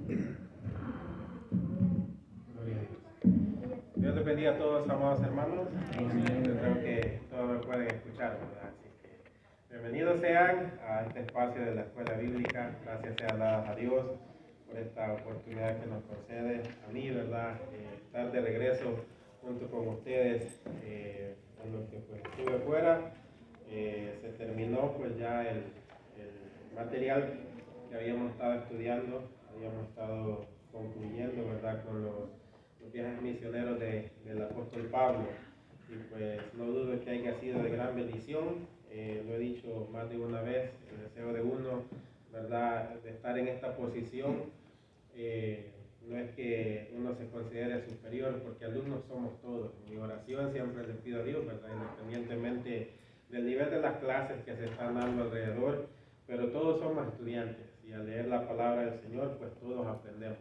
Gloria a Dios. Dios les bendiga a todos, amados hermanos. Yo creo que todos me pueden escuchar, ¿verdad? Así que bienvenidos sean a este espacio de la Escuela Bíblica. Gracias sean dadas a Dios por esta oportunidad que nos concede a mí, ¿verdad? Estar de regreso junto con ustedes en lo que pues estuve fuera. Se terminó pues ya el material que habíamos estado estudiando, habíamos estado concluyendo, ¿verdad? Con los viajes misioneros del apóstol Pablo. Y pues no dudo que haya sido de gran bendición. Lo he dicho más de una vez, el deseo de uno, ¿verdad?, de estar en esta posición. No es que uno se considere superior, porque alumnos somos todos. En mi oración siempre le pido a Dios, ¿verdad?, independientemente del nivel de las clases que se están dando alrededor, pero todos somos estudiantes y al leer la palabra del Señor, pues todos aprendemos.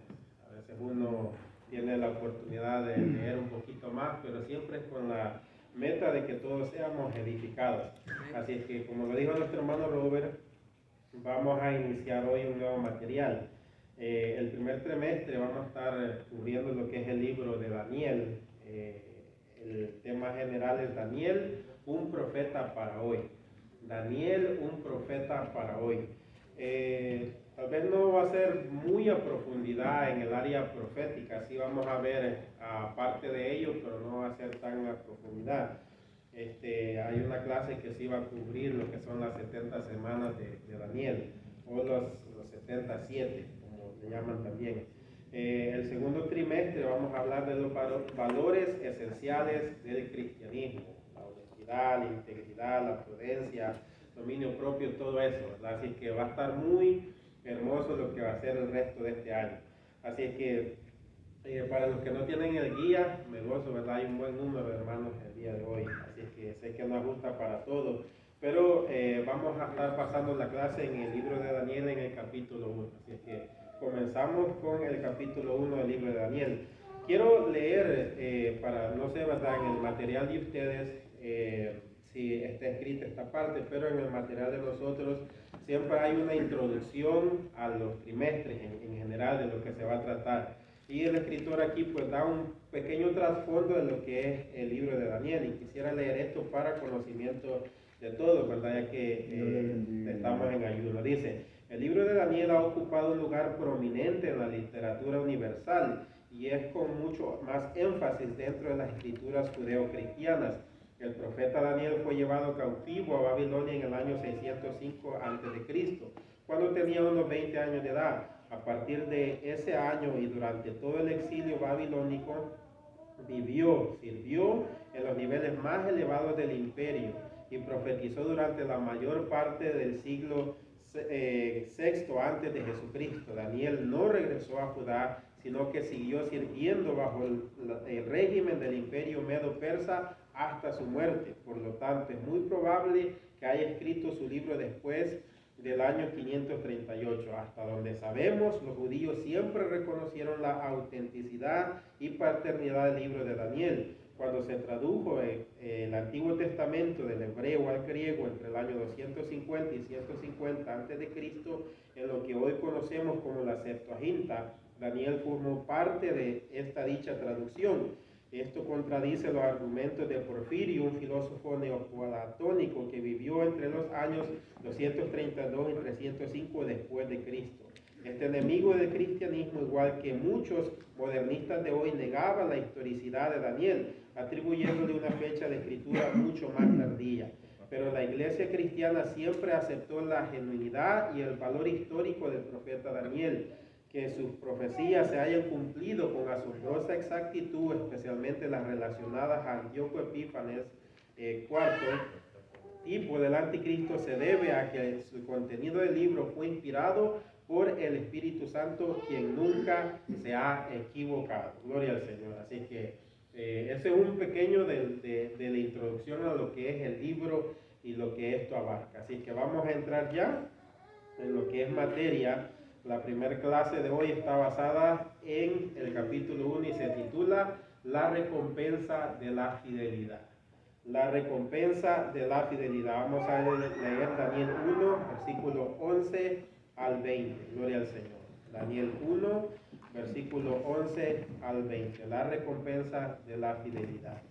A veces uno tiene la oportunidad de leer un poquito más, pero siempre es con la meta de que todos seamos edificados. Así es que, como lo dijo nuestro hermano Robert, vamos a iniciar hoy un nuevo material. El primer trimestre vamos a estar cubriendo lo que es el libro de Daniel. El tema general es Daniel, un profeta para hoy. Daniel, un profeta para hoy. Tal vez no va a ser muy a profundidad en el área profética, sí vamos a ver parte de ello, pero no va a ser tan a profundidad. Hay una clase que sí va a cubrir lo que son las 70 semanas de Daniel, o los 77, como le llaman también. El segundo trimestre vamos a hablar de los valores esenciales del cristianismo, la honestidad, la integridad, la prudencia, dominio propio, todo eso, ¿verdad? Así que va a estar muy hermoso lo que va a ser el resto de este año. Así que para los que no tienen el guía, me gozo, ¿verdad? Hay un buen número de hermanos el día de hoy, así que sé que no ajusta para todos, pero vamos a estar pasando la clase en el libro de Daniel en el capítulo 1, así que comenzamos con el capítulo 1 del libro de Daniel. Quiero leer, para, no sé, ¿verdad?, en el material de ustedes, si está escrita esta parte, pero en el material de nosotros siempre hay una introducción a los trimestres en general de lo que se va a tratar. Y el escritor aquí pues da un pequeño trasfondo de lo que es el libro de Daniel, y quisiera leer esto para conocimiento de todos, ¿verdad?, ya que estamos en ayuno. Dice: el libro de Daniel ha ocupado un lugar prominente en la literatura universal y es con mucho más énfasis dentro de las escrituras judeocristianas. El profeta Daniel fue llevado cautivo a Babilonia en el año 605 a.C., cuando tenía unos 20 años de edad. A partir de ese año y durante todo el exilio babilónico, sirvió en los niveles más elevados del imperio y profetizó durante la mayor parte del siglo VI antes de Jesucristo. Daniel no regresó a Judá, sino que siguió sirviendo bajo el régimen del imperio medo-persa hasta su muerte. Por lo tanto, es muy probable que haya escrito su libro después del año 538. Hasta donde sabemos, los judíos siempre reconocieron la autenticidad y paternidad del libro de Daniel. Cuando se tradujo el Antiguo Testamento del hebreo al griego entre el año 250 y 150 a.C., en lo que hoy conocemos como la Septuaginta, Daniel formó parte de esta dicha traducción. Esto contradice los argumentos de Porfirio, un filósofo neoplatónico que vivió entre los años 232 y 305 después de Cristo. Este enemigo del cristianismo, igual que muchos modernistas de hoy, negaba la historicidad de Daniel, atribuyéndole una fecha de escritura mucho más tardía. Pero la iglesia cristiana siempre aceptó la genuinidad y el valor histórico del profeta Daniel. Que sus profecías se hayan cumplido con asombrosa exactitud, especialmente las relacionadas a Antíoco Epífanes IV, tipo del anticristo, se debe a que el contenido del libro fue inspirado por el Espíritu Santo, quien nunca se ha equivocado. Gloria al Señor. Así que ese es un pequeño de la introducción a lo que es el libro y lo que esto abarca. Así que vamos a entrar ya en lo que es materia. La primera clase de hoy está basada en el capítulo 1 y se titula La recompensa de la fidelidad. La recompensa de la fidelidad. Vamos a leer Daniel 1, versículo 11 al 20. Gloria al Señor. Daniel 1, versículo 11 al 20, la recompensa de la fidelidad.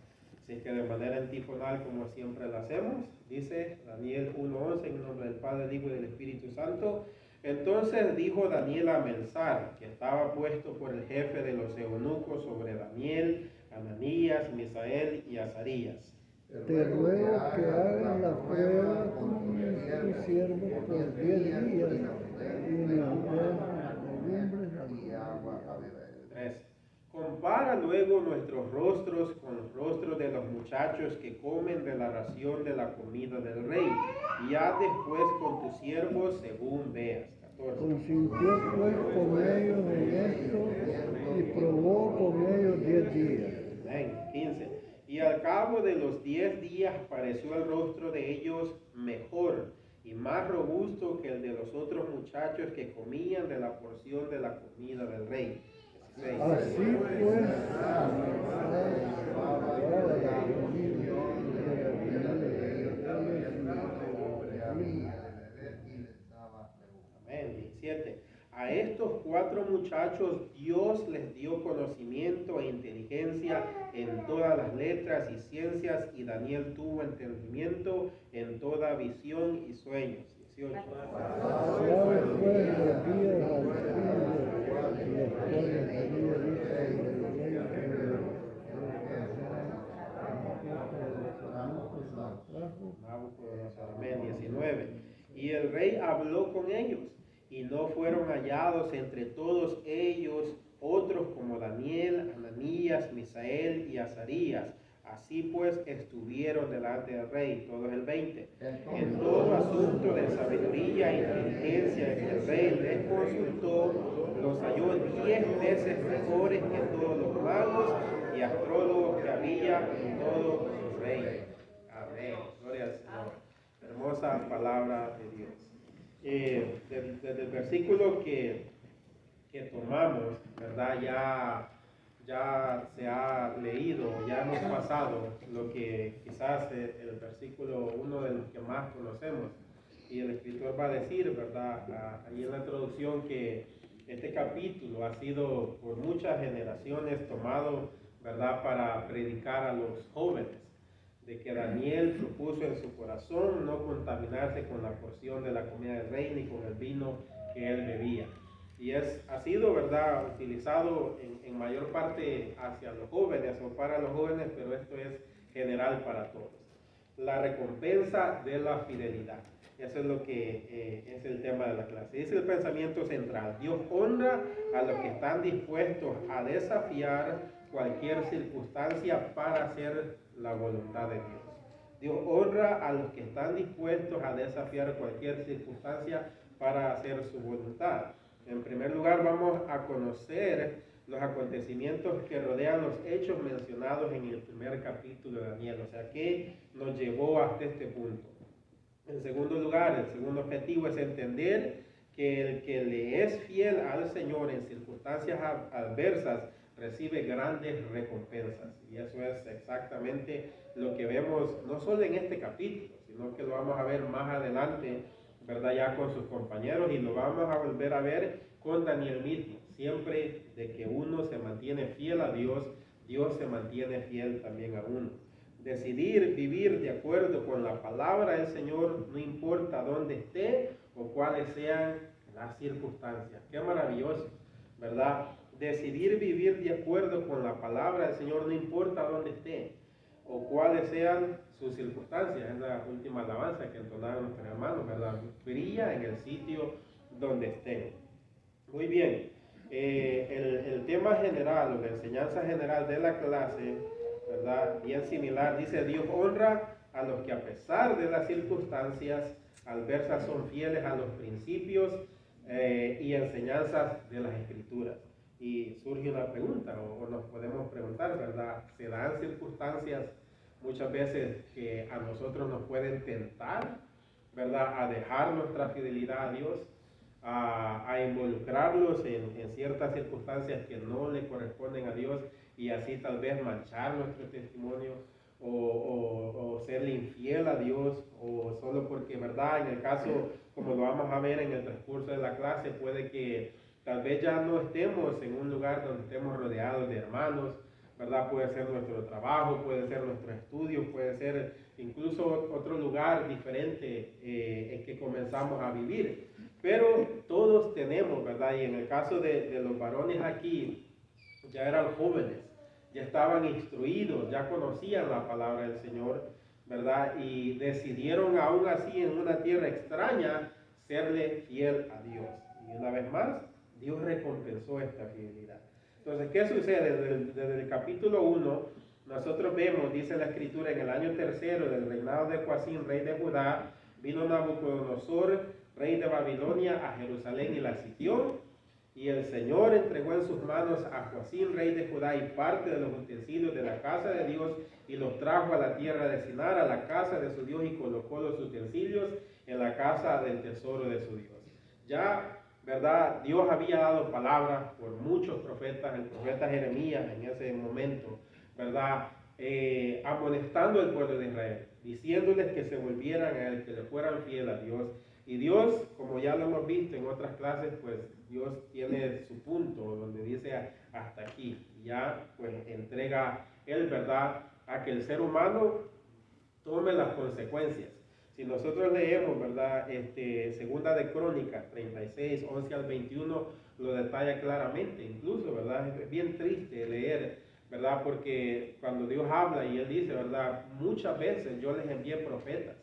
Así que de manera antifonal, como siempre lo hacemos, dice Daniel 1:11, en el nombre del Padre, del Hijo y del Espíritu Santo. Entonces dijo Daniel a Melsar, que estaba puesto por el jefe de los eunucos sobre Daniel, Ananías, Misael y Azarías: te ruego que hagas la prueba con tu siervo por 10 días y nos des legumbres a beber. 3. Compara luego nuestros rostros con los rostros de los muchachos que comen de la ración de la comida del rey, y haz después con tus siervos según veas. 14. Consintió pues con ellos en esto y probó con ellos 10 días. Amén. 15. Y al cabo de los 10 días pareció el rostro de ellos mejor y más robusto que el de los otros muchachos que comían de la porción de la comida del rey. 16. Así pues, Amén. 17. A estos 4 muchachos Dios les dio conocimiento e inteligencia en todas las letras y ciencias, y Daniel tuvo entendimiento en toda visión y sueños. 18. Amén. 19. Y el rey habló con ellos, y no fueron hallados entre todos ellos otros como Daniel, Ananías, Misael y Azarías. Así pues estuvieron delante del rey. Todo es el 20. En todo asunto de sabiduría e inteligencia que el rey les consultó, los halló 10 veces mejores que todos los magos y astrólogos que había en todo su reino. Amén. Gloria al Señor. Hermosa palabra de Dios. Desde el versículo que tomamos, ¿verdad? Ya se ha leído, ya hemos pasado lo que quizás el versículo, uno de los que más conocemos, y el escritor va a decir, ¿verdad? Ahí en la introducción, que este capítulo ha sido por muchas generaciones tomado, ¿verdad?, para predicar a los jóvenes, de que Daniel propuso en su corazón no contaminarse con la porción de la comida del rey ni con el vino que él bebía. Y ha sido, ¿verdad?, utilizado en mayor parte hacia los jóvenes o para los jóvenes, pero esto es general para todos. La recompensa de la fidelidad. Eso es lo que es el tema de la clase. Es el pensamiento central. Dios honra a los que están dispuestos a desafiar cualquier circunstancia para hacer la voluntad de Dios. Dios honra a los que están dispuestos a desafiar cualquier circunstancia para hacer su voluntad. En primer lugar, vamos a conocer los acontecimientos que rodean los hechos mencionados en el primer capítulo de Daniel. O sea, ¿qué nos llevó hasta este punto? En segundo lugar, el segundo objetivo es entender que el que le es fiel al Señor en circunstancias adversas recibe grandes recompensas. Y eso es exactamente lo que vemos no solo en este capítulo, sino que lo vamos a ver más adelante, ¿verdad?, ya con sus compañeros, y lo vamos a volver a ver con Daniel mismo. Siempre de que uno se mantiene fiel a Dios, Dios se mantiene fiel también a uno. Decidir vivir de acuerdo con la palabra del Señor, no importa dónde esté o cuáles sean las circunstancias. Qué maravilloso, ¿verdad? Decidir vivir de acuerdo con la palabra del Señor, no importa dónde esté o cuáles sean sus circunstancias. Es la última alabanza que entonaron nuestros hermanos, ¿verdad? Brilla en el sitio donde estén. Muy bien. El tema general o la enseñanza general de la clase, ¿verdad?, bien similar, dice: Dios honra a los que a pesar de las circunstancias adversas son fieles a los principios y enseñanzas de las Escrituras. Y surge una pregunta, o nos podemos preguntar, ¿verdad? ¿Se dan circunstancias muchas veces que a nosotros nos pueden tentar, ¿verdad?, a dejar nuestra fidelidad a Dios, a involucrarlos en ciertas circunstancias que no le corresponden a Dios, y así tal vez manchar nuestro testimonio, o serle infiel a Dios, o solo porque, ¿verdad?, en el caso, como lo vamos a ver en el transcurso de la clase, puede que Tal vez ya no estemos en un lugar donde estemos rodeados de hermanos, ¿verdad? Puede ser nuestro trabajo, puede ser nuestro estudio, puede ser incluso otro lugar diferente en que comenzamos a vivir. Pero todos tenemos, ¿verdad? Y en el caso de los varones aquí, ya eran jóvenes, ya estaban instruidos, ya conocían la palabra del Señor, ¿verdad? Y decidieron aún así en una tierra extraña serle fiel a Dios. Y una vez más, Dios recompensó esta fidelidad. Entonces, ¿qué sucede? Desde el capítulo 1, nosotros vemos, dice la Escritura, en el año tercero del reinado de Joacim, rey de Judá, vino Nabucodonosor, rey de Babilonia, a Jerusalén y la sitió. Y el Señor entregó en sus manos a Joacim, rey de Judá, y parte de los utensilios de la casa de Dios, y los trajo a la tierra de Sinar, a la casa de su Dios, y colocó los utensilios en la casa del tesoro de su Dios. Ya, ¿verdad? Dios había dado palabras por muchos profetas, el profeta Jeremías en ese momento, ¿verdad? Amonestando al pueblo de Israel, diciéndoles que se volvieran a él, que le fueran fiel a Dios. Y Dios, como ya lo hemos visto en otras clases, pues Dios tiene su punto donde dice hasta aquí. Y ya pues entrega él, ¿verdad?, a que el ser humano tome las consecuencias. Si nosotros leemos, ¿verdad?, Segunda de Crónicas 36, 11 al 21, lo detalla claramente, incluso, ¿verdad? Es bien triste leer, ¿verdad? Porque cuando Dios habla y Él dice, ¿verdad?, muchas veces yo les envié profetas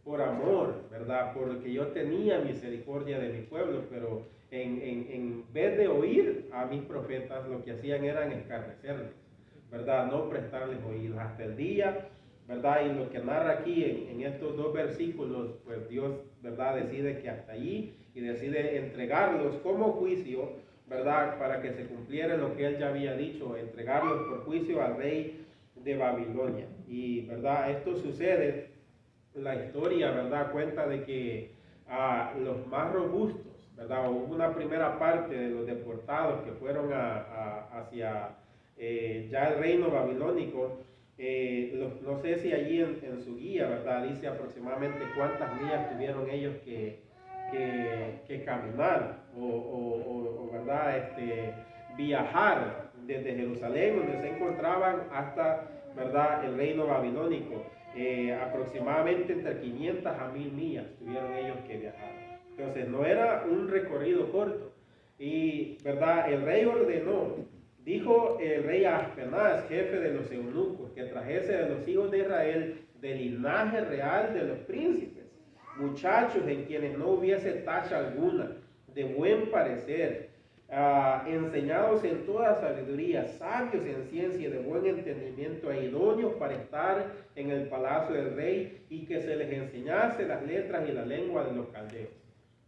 por amor, ¿verdad? Porque yo tenía misericordia de mi pueblo, pero en vez de oír a mis profetas, lo que hacían era escarnecerles, ¿verdad? No prestarles oídos hasta el día, ¿verdad? Y lo que narra aquí en estos dos versículos, pues Dios, ¿verdad?, decide que hasta allí y decide entregarlos como juicio, ¿verdad?, para que se cumpliera lo que él ya había dicho, entregarlos por juicio al rey de Babilonia. Y, ¿verdad?, esto sucede, la historia, ¿verdad?, cuenta de que los más robustos, ¿verdad?, hubo una primera parte de los deportados que fueron hacia ya el reino babilónico. No sé si allí en su guía, ¿verdad?, dice aproximadamente cuántas millas tuvieron ellos que caminar o ¿verdad?, viajar desde Jerusalén, donde se encontraban, hasta, ¿verdad?, el reino babilónico. Aproximadamente entre 500 a 1000 millas tuvieron ellos que viajar. Entonces no era un recorrido corto. Y, ¿verdad?, el rey ordenó, dijo el rey Aspenaz, jefe de los eunucos, que trajese de los hijos de Israel del linaje real de los príncipes, muchachos en quienes no hubiese tacha alguna, de buen parecer, enseñados en toda sabiduría, sabios en ciencia, de buen entendimiento, e idóneos para estar en el palacio del rey, y que se les enseñase las letras y la lengua de los caldeos.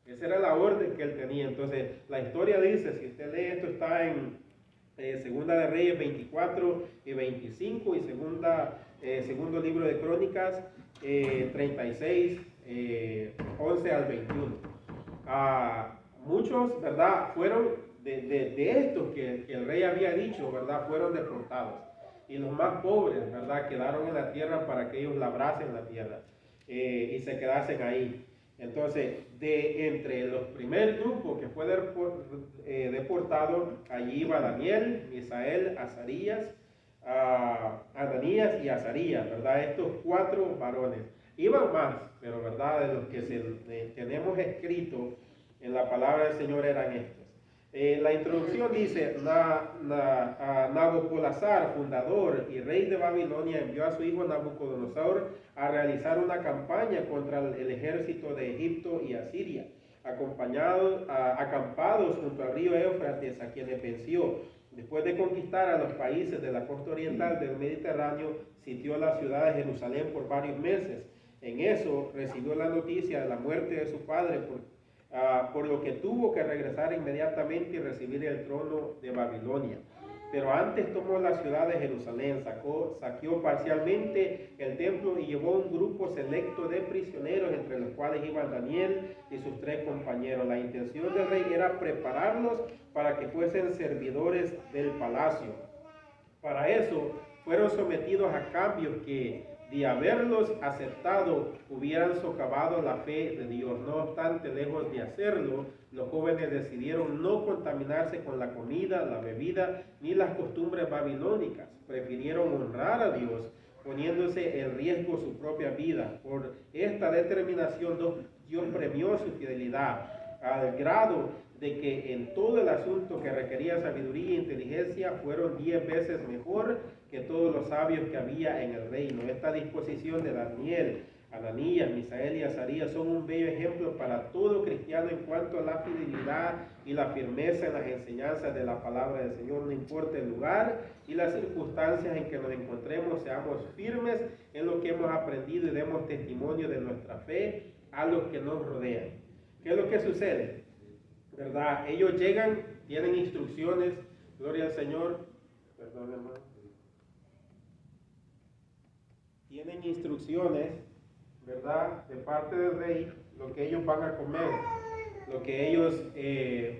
Esa era la orden que él tenía. Entonces, la historia dice, si usted lee esto, está en Segunda de Reyes 24 y 25, y segundo libro de Crónicas 36, 11 al 21. Muchos, ¿verdad?, fueron de estos que el rey había dicho, ¿verdad?, fueron deportados. Y los más pobres, ¿verdad?, quedaron en la tierra para que ellos labrasen la tierra y se quedasen ahí. Entonces, entre los primer grupos que fue deportado, allí iba Daniel, Misael, Azarías, Ananías y Azarías, ¿verdad? Estos 4 varones. Iban más, pero, ¿verdad?, de los que tenemos escrito en la palabra del Señor eran estos. La introducción dice, Nabopolassar, fundador y rey de Babilonia, envió a su hijo Nabucodonosor a realizar una campaña contra el ejército de Egipto y Asiria, acampados junto al río Éufrates, a quienes venció. Después de conquistar a los países de la costa oriental del Mediterráneo, sitió la ciudad de Jerusalén por varios meses. En eso recibió la noticia de la muerte de su padre, por lo que tuvo que regresar inmediatamente y recibir el trono de Babilonia. Pero antes tomó la ciudad de Jerusalén, saqueó parcialmente el templo y llevó un grupo selecto de prisioneros, entre los cuales iban Daniel y sus 3 compañeros. La intención del rey era prepararlos para que fuesen servidores del palacio. Para eso fueron sometidos a cambios que de haberlos aceptado, hubieran socavado la fe de Dios. No obstante, lejos de hacerlo, los jóvenes decidieron no contaminarse con la comida, la bebida, ni las costumbres babilónicas. Prefirieron honrar a Dios, poniéndose en riesgo su propia vida. Por esta determinación, Dios premió su fidelidad al grado de que en todo el asunto que requería sabiduría e inteligencia fueron 10 veces mejor que todos los sabios que había en el reino. Esta disposición de Daniel, Ananías, Misael y Azarías son un bello ejemplo para todo cristiano en cuanto a la fidelidad y la firmeza en las enseñanzas de la palabra del Señor. No importa el lugar y las circunstancias en que nos encontremos, seamos firmes en lo que hemos aprendido y demos testimonio de nuestra fe a los que nos rodean. ¿Qué es lo que sucede? ¿Verdad? Ellos llegan, tienen instrucciones, gloria al Señor, perdón hermano, tienen instrucciones, ¿verdad? De parte del rey, lo que ellos van a comer, lo que ellos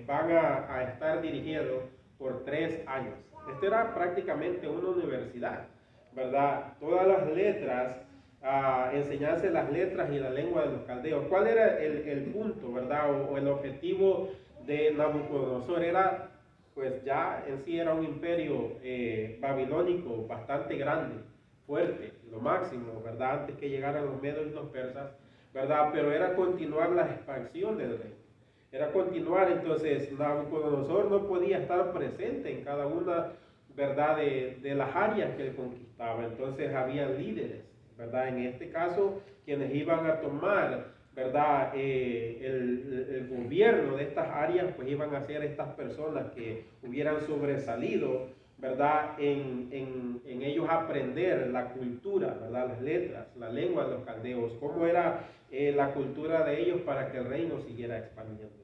van a estar dirigidos por 3 años. Esto era prácticamente una universidad, ¿verdad? Todas las letras, enseñarse las letras y la lengua de los caldeos. ¿Cuál era el punto, verdad? O el objetivo de Nabucodonosor? Era, pues ya en sí era un imperio babilónico bastante grande, fuerte, lo máximo, ¿verdad? Antes que llegaran los medos y los persas, ¿verdad? Pero era continuar la expansión del reino. Era continuar, entonces Nabucodonosor no podía estar presente en cada una, ¿verdad? De las áreas que él conquistaba. Entonces había líderes, ¿verdad? En este caso, quienes iban a tomar, ¿verdad? El gobierno de estas áreas, pues iban a ser estas personas que hubieran sobresalido, ¿verdad? En ellos aprender la cultura, ¿verdad? Las letras, la lengua de los caldeos, cómo era la cultura de ellos para que el reino siguiera expandiéndose.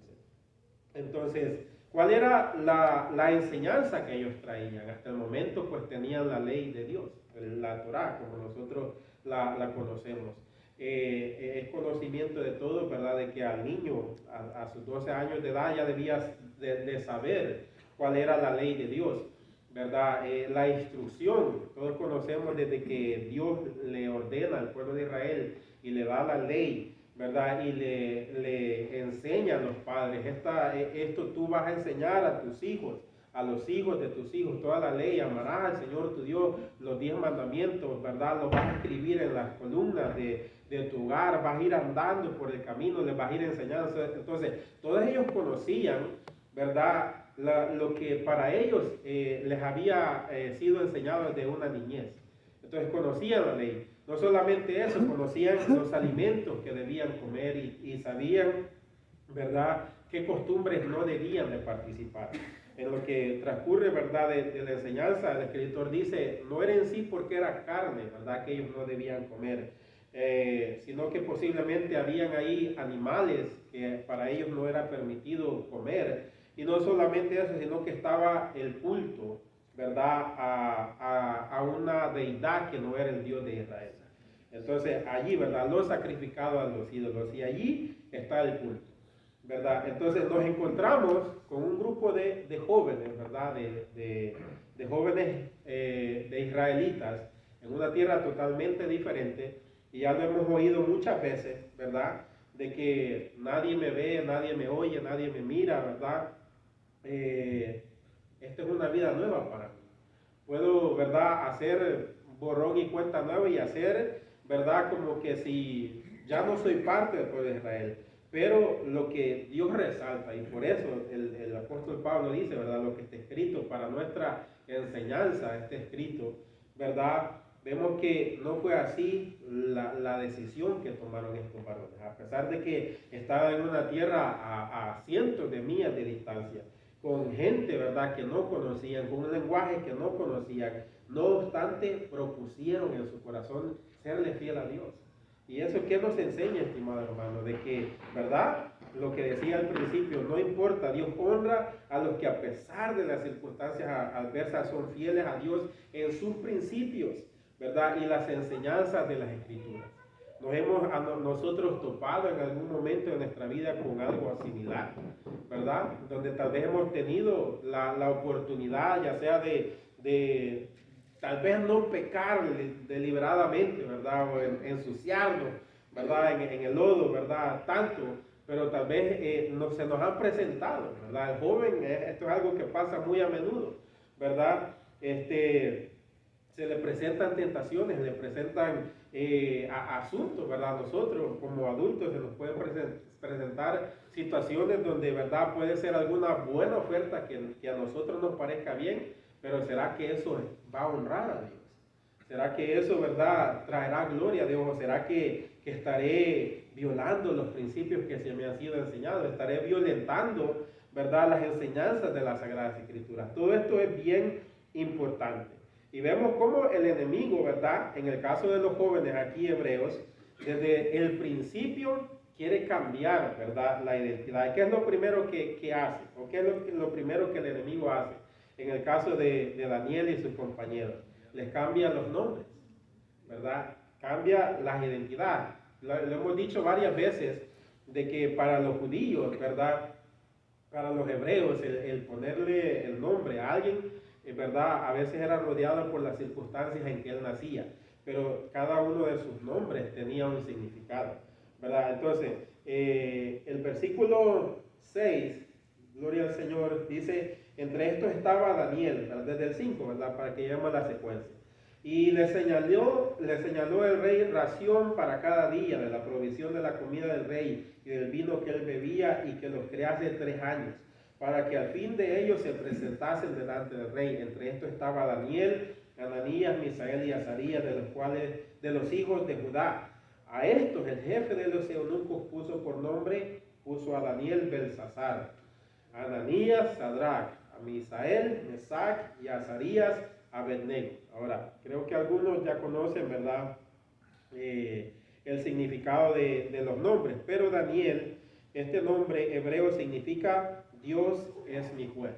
Entonces, ¿cuál era la enseñanza que ellos traían? Hasta el momento, pues tenían la ley de Dios, la Torá, como nosotros la conocemos. Es conocimiento de todo, ¿verdad? De que al niño, a sus 12 años de edad, ya debía de saber cuál era la ley de Dios, ¿verdad? La instrucción, todos conocemos desde que Dios le ordena al pueblo de Israel y le da la ley, ¿verdad? Y le enseña a los padres, esto tú vas a enseñar a tus hijos, a los hijos de tus hijos, toda la ley, amarás al Señor tu Dios, los 10 mandamientos, ¿verdad? Los vas a escribir en las columnas de tu hogar, vas a ir andando por el camino, les vas a ir enseñando. Entonces, todos ellos conocían, ¿verdad? Lo que para ellos les había sido enseñado desde una niñez. Entonces conocían la ley. No solamente eso, conocían los alimentos que debían comer y sabían, ¿verdad?, qué costumbres no debían de participar. En lo que transcurre, ¿verdad?, de la enseñanza, el escritor dice, no era en sí porque era carne, ¿verdad?, que ellos no debían comer, sino que posiblemente habían ahí animales que para ellos no era permitido comer. Y no solamente eso, sino que estaba el culto, ¿verdad?, a una deidad que no era el Dios de Israel. Entonces allí, ¿verdad?, lo sacrificado a los ídolos, y allí está el culto, ¿verdad? Entonces nos encontramos con un grupo de jóvenes, ¿verdad?, de jóvenes de israelitas en una tierra totalmente diferente, y ya lo hemos oído muchas veces, ¿verdad?, de que nadie me ve, nadie me oye, nadie me mira, ¿verdad? Esta es una vida nueva para mí. Puedo, ¿verdad?, hacer borrón y cuenta nueva y hacer, ¿verdad?, como que si ya no soy parte del pueblo de Israel. Pero lo que Dios resalta, y por eso el apóstol Pablo dice, ¿verdad?, lo que está escrito para nuestra enseñanza, está escrito, ¿verdad? Vemos que no fue así la decisión que tomaron estos varones, a pesar de que estaban en una tierra a cientos de millas de distancia, con gente, ¿verdad?, que no conocían, con un lenguaje que no conocían. No obstante, propusieron en su corazón serle fiel a Dios. Y eso, ¿qué nos enseña, estimado hermano? De que, ¿verdad?, lo que decía al principio, no importa, Dios honra a los que a pesar de las circunstancias adversas son fieles a Dios en sus principios, ¿verdad?, y las enseñanzas de las Escrituras. Nos hemos nosotros topado en algún momento de nuestra vida con algo similar, ¿verdad? Donde tal vez hemos tenido la oportunidad, ya sea de tal vez no pecar deliberadamente, ¿verdad? O ensuciarnos, ¿verdad? En el lodo, ¿verdad? Tanto, pero tal vez no, se nos han presentado, ¿verdad? El joven, esto es algo que pasa muy a menudo, ¿verdad? Se le presentan tentaciones, le presentan asuntos, ¿verdad? Nosotros como adultos se nos pueden presentar situaciones donde, ¿verdad? Puede ser alguna buena oferta que a nosotros nos parezca bien, pero ¿será que eso va a honrar a Dios? ¿Será que eso, verdad, traerá gloria a Dios? ¿O será que estaré violando los principios que se me han sido enseñados? ¿Estaré violentando, verdad, las enseñanzas de las Sagradas Escrituras? Todo esto es bien importante. Y vemos cómo el enemigo, ¿verdad? En el caso de los jóvenes aquí hebreos, desde el principio quiere cambiar, ¿verdad? La identidad. ¿Qué es lo primero que hace? ¿O qué es lo primero que el enemigo hace? En el caso de Daniel y sus compañeros, les cambia los nombres, ¿verdad? Cambia las identidades. Lo hemos dicho varias veces de que para los judíos, ¿verdad? Para los hebreos, el ponerle el nombre a alguien, ¿verdad? A veces era rodeado por las circunstancias en que él nacía, pero cada uno de sus nombres tenía un significado, ¿verdad? Entonces, el versículo 6, gloria al Señor, dice, entre estos estaba Daniel, ¿verdad? Desde el 5, ¿verdad? Para que llevemos la secuencia. Y le señaló el rey ración para cada día de la provisión de la comida del rey y del vino que él bebía y que los crease 3 años, para que al fin de ellos se presentasen delante del rey. Entre estos estaba Daniel, Ananías, Misael y Azarías, de los hijos de Judá. A estos el jefe de los eunucos puso a Daniel Belsasar, a Ananías Sadrach, a Misael, Mesac y a Azarías Abednego. Ahora, creo que algunos ya conocen, ¿verdad? El significado de los nombres, pero Daniel, este nombre hebreo significa Dios es mi juez,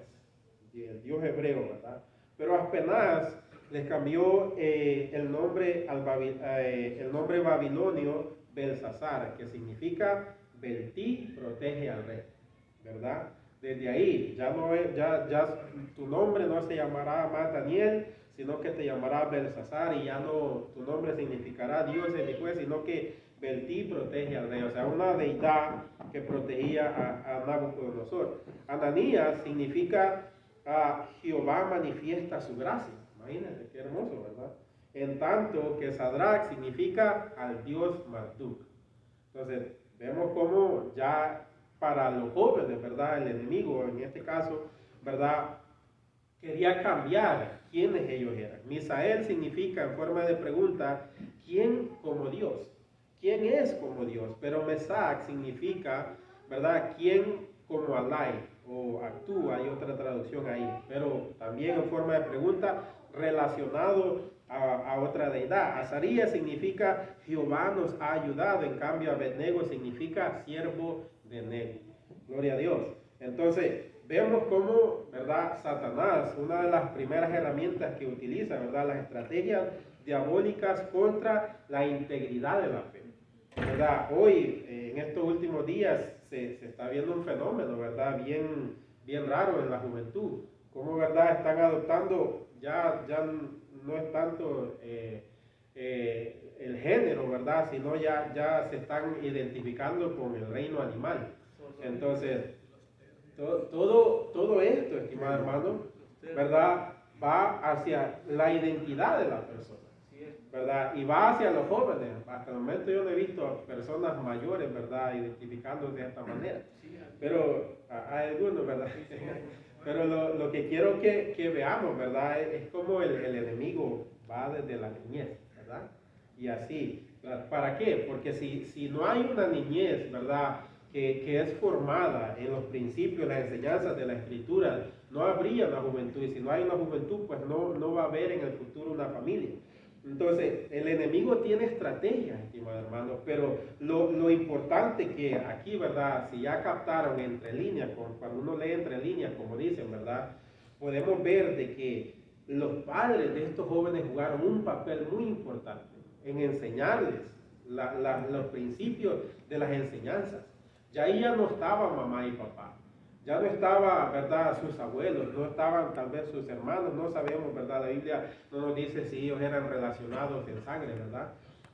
el Dios hebreo, ¿verdad? Pero apenas les cambió el nombre babilonio Belsasar, que significa Beltí protege al rey, ¿verdad? Desde ahí ya tu nombre no se llamará más Daniel, sino que te llamará Belsasar, y ya no tu nombre significará Dios es mi juez, sino que Beltí protege al rey, o sea, una deidad que protegía a Nabucodonosor. Ananías significa Jehová manifiesta su gracia. Imagínense qué hermoso, ¿verdad? En tanto que Sadrach significa al Dios Marduk. Entonces, vemos cómo ya para los jóvenes, ¿verdad? El enemigo, en este caso, ¿verdad? Quería cambiar quiénes ellos eran. Misael significa, en forma de pregunta, ¿quién como Dios? ¿Quién es como Dios? Pero Mesac significa, ¿verdad? ¿Quién como Alai? O actúa, hay otra traducción ahí. Pero también en forma de pregunta, relacionado a otra deidad. Azarías significa Jehová nos ha ayudado. En cambio, Abednego significa siervo de Nego. Gloria a Dios. Entonces, vemos cómo, ¿verdad? Satanás, una de las primeras herramientas que utiliza, ¿verdad? Las estrategias diabólicas contra la integridad de la fe, ¿verdad? Hoy, en estos últimos días, se está viendo un fenómeno, ¿verdad? Bien raro en la juventud. Cómo, ¿verdad? Están adoptando, ya no es tanto el género, ¿verdad? Sino ya se están identificando con el reino animal. Entonces, todo esto, estimado hermano, ¿verdad? Va hacia la identidad de la persona, ¿verdad? Y va hacia los jóvenes. Hasta el momento yo no he visto a personas mayores, ¿verdad? Identificándose de esta manera. Pero hay algunos, ¿verdad? Pero lo que quiero que veamos, ¿verdad? Es como el enemigo va desde la niñez, ¿verdad? Y así. ¿Para qué? Porque si no hay una niñez, ¿verdad? Que es formada en los principios, las enseñanzas de la Escritura, no habría una juventud. Y si no hay una juventud, pues no va a haber en el futuro una familia. Entonces, el enemigo tiene estrategias, estimados hermanos, pero lo importante que aquí, ¿verdad? Si ya captaron entre líneas, cuando uno lee entre líneas, como dicen, ¿verdad? Podemos ver de que los padres de estos jóvenes jugaron un papel muy importante en enseñarles los principios de las enseñanzas. Ya ahí ya no estaban mamá y papá. Ya no estaba, ¿verdad?, sus abuelos, no estaban tal vez sus hermanos, no sabemos, ¿verdad? La Biblia no nos dice si ellos eran relacionados en sangre, ¿verdad?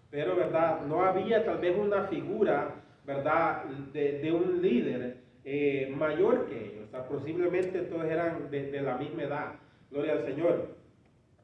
Pero, ¿verdad?, no había tal vez una figura, ¿verdad?, de un líder mayor que ellos. O sea, posiblemente todos eran de la misma edad. Gloria al Señor.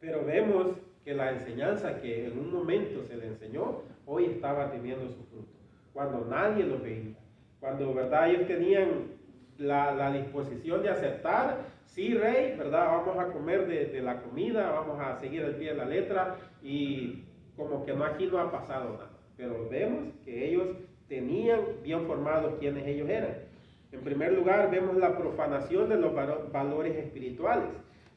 Pero vemos que la enseñanza que en un momento se le enseñó, hoy estaba teniendo su fruto. Cuando nadie lo veía. Cuando, ¿verdad?, ellos tenían la disposición de aceptar, sí, rey, ¿verdad?, vamos a comer de la comida, vamos a seguir al pie de la letra, y como que no, aquí no ha pasado nada. Pero vemos que ellos tenían bien formados quiénes ellos eran. En primer lugar, vemos la profanación de los valores espirituales.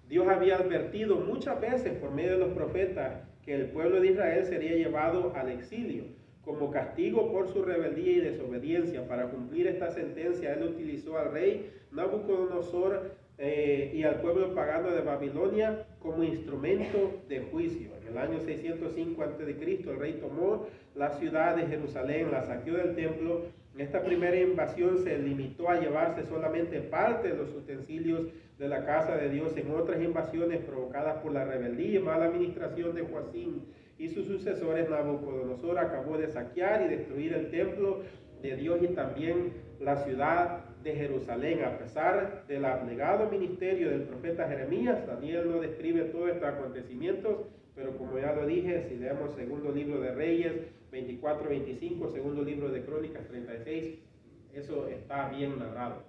Dios había advertido muchas veces por medio de los profetas que el pueblo de Israel sería llevado al exilio. Como castigo por su rebeldía y desobediencia, para cumplir esta sentencia, él utilizó al rey Nabucodonosor y al pueblo pagano de Babilonia como instrumento de juicio. En el año 605 a.C., el rey tomó la ciudad de Jerusalén, la saqueó del templo. Esta primera invasión se limitó a llevarse solamente parte de los utensilios de la casa de Dios. En otras invasiones provocadas por la rebeldía y mala administración de Joacim y sus sucesores, Nabucodonosor acabó de saquear y destruir el templo de Dios y también la ciudad de Jerusalén. A pesar del abnegado ministerio del profeta Jeremías, Daniel no describe todos estos acontecimientos, pero como ya lo dije, si leemos segundo libro de Reyes 24-25, segundo libro de Crónicas 36, eso está bien narrado.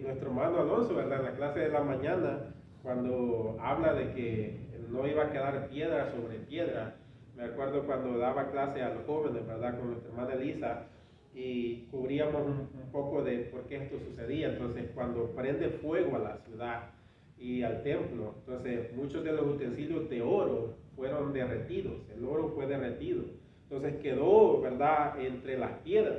Nuestro hermano Alonso, ¿verdad?, en la clase de la mañana, cuando habla de que no iba a quedar piedra sobre piedra, me acuerdo cuando daba clase a los jóvenes, ¿verdad?, con nuestra hermana Elisa, y cubríamos un poco de por qué esto sucedía. Entonces, cuando prende fuego a la ciudad y al templo, entonces muchos de los utensilios de oro fueron derretidos, el oro fue derretido, entonces quedó, ¿verdad?, entre las piedras,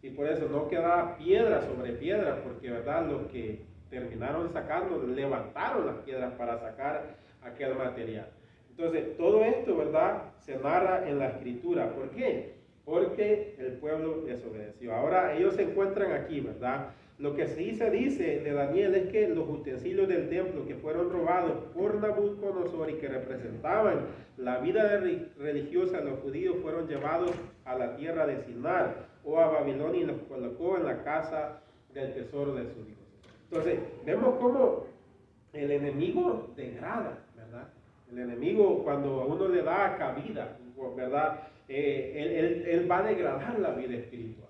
y por eso no quedaba piedra sobre piedra, porque, ¿verdad?, los que terminaron sacando, levantaron las piedras para sacar aquel material. Entonces, todo esto, ¿verdad?, se narra en la Escritura. ¿Por qué? Porque el pueblo desobedeció. Ahora ellos se encuentran aquí, ¿verdad? Lo que sí se dice de Daniel es que los utensilios del templo que fueron robados por Nabucodonosor y que representaban la vida religiosa de los judíos fueron llevados a la tierra de Sinar o a Babilonia y los colocó en la casa del tesoro de su Dios. Entonces, vemos cómo el enemigo degrada, ¿verdad? El enemigo, cuando a uno le da cabida, ¿verdad?, él va a degradar la vida espiritual.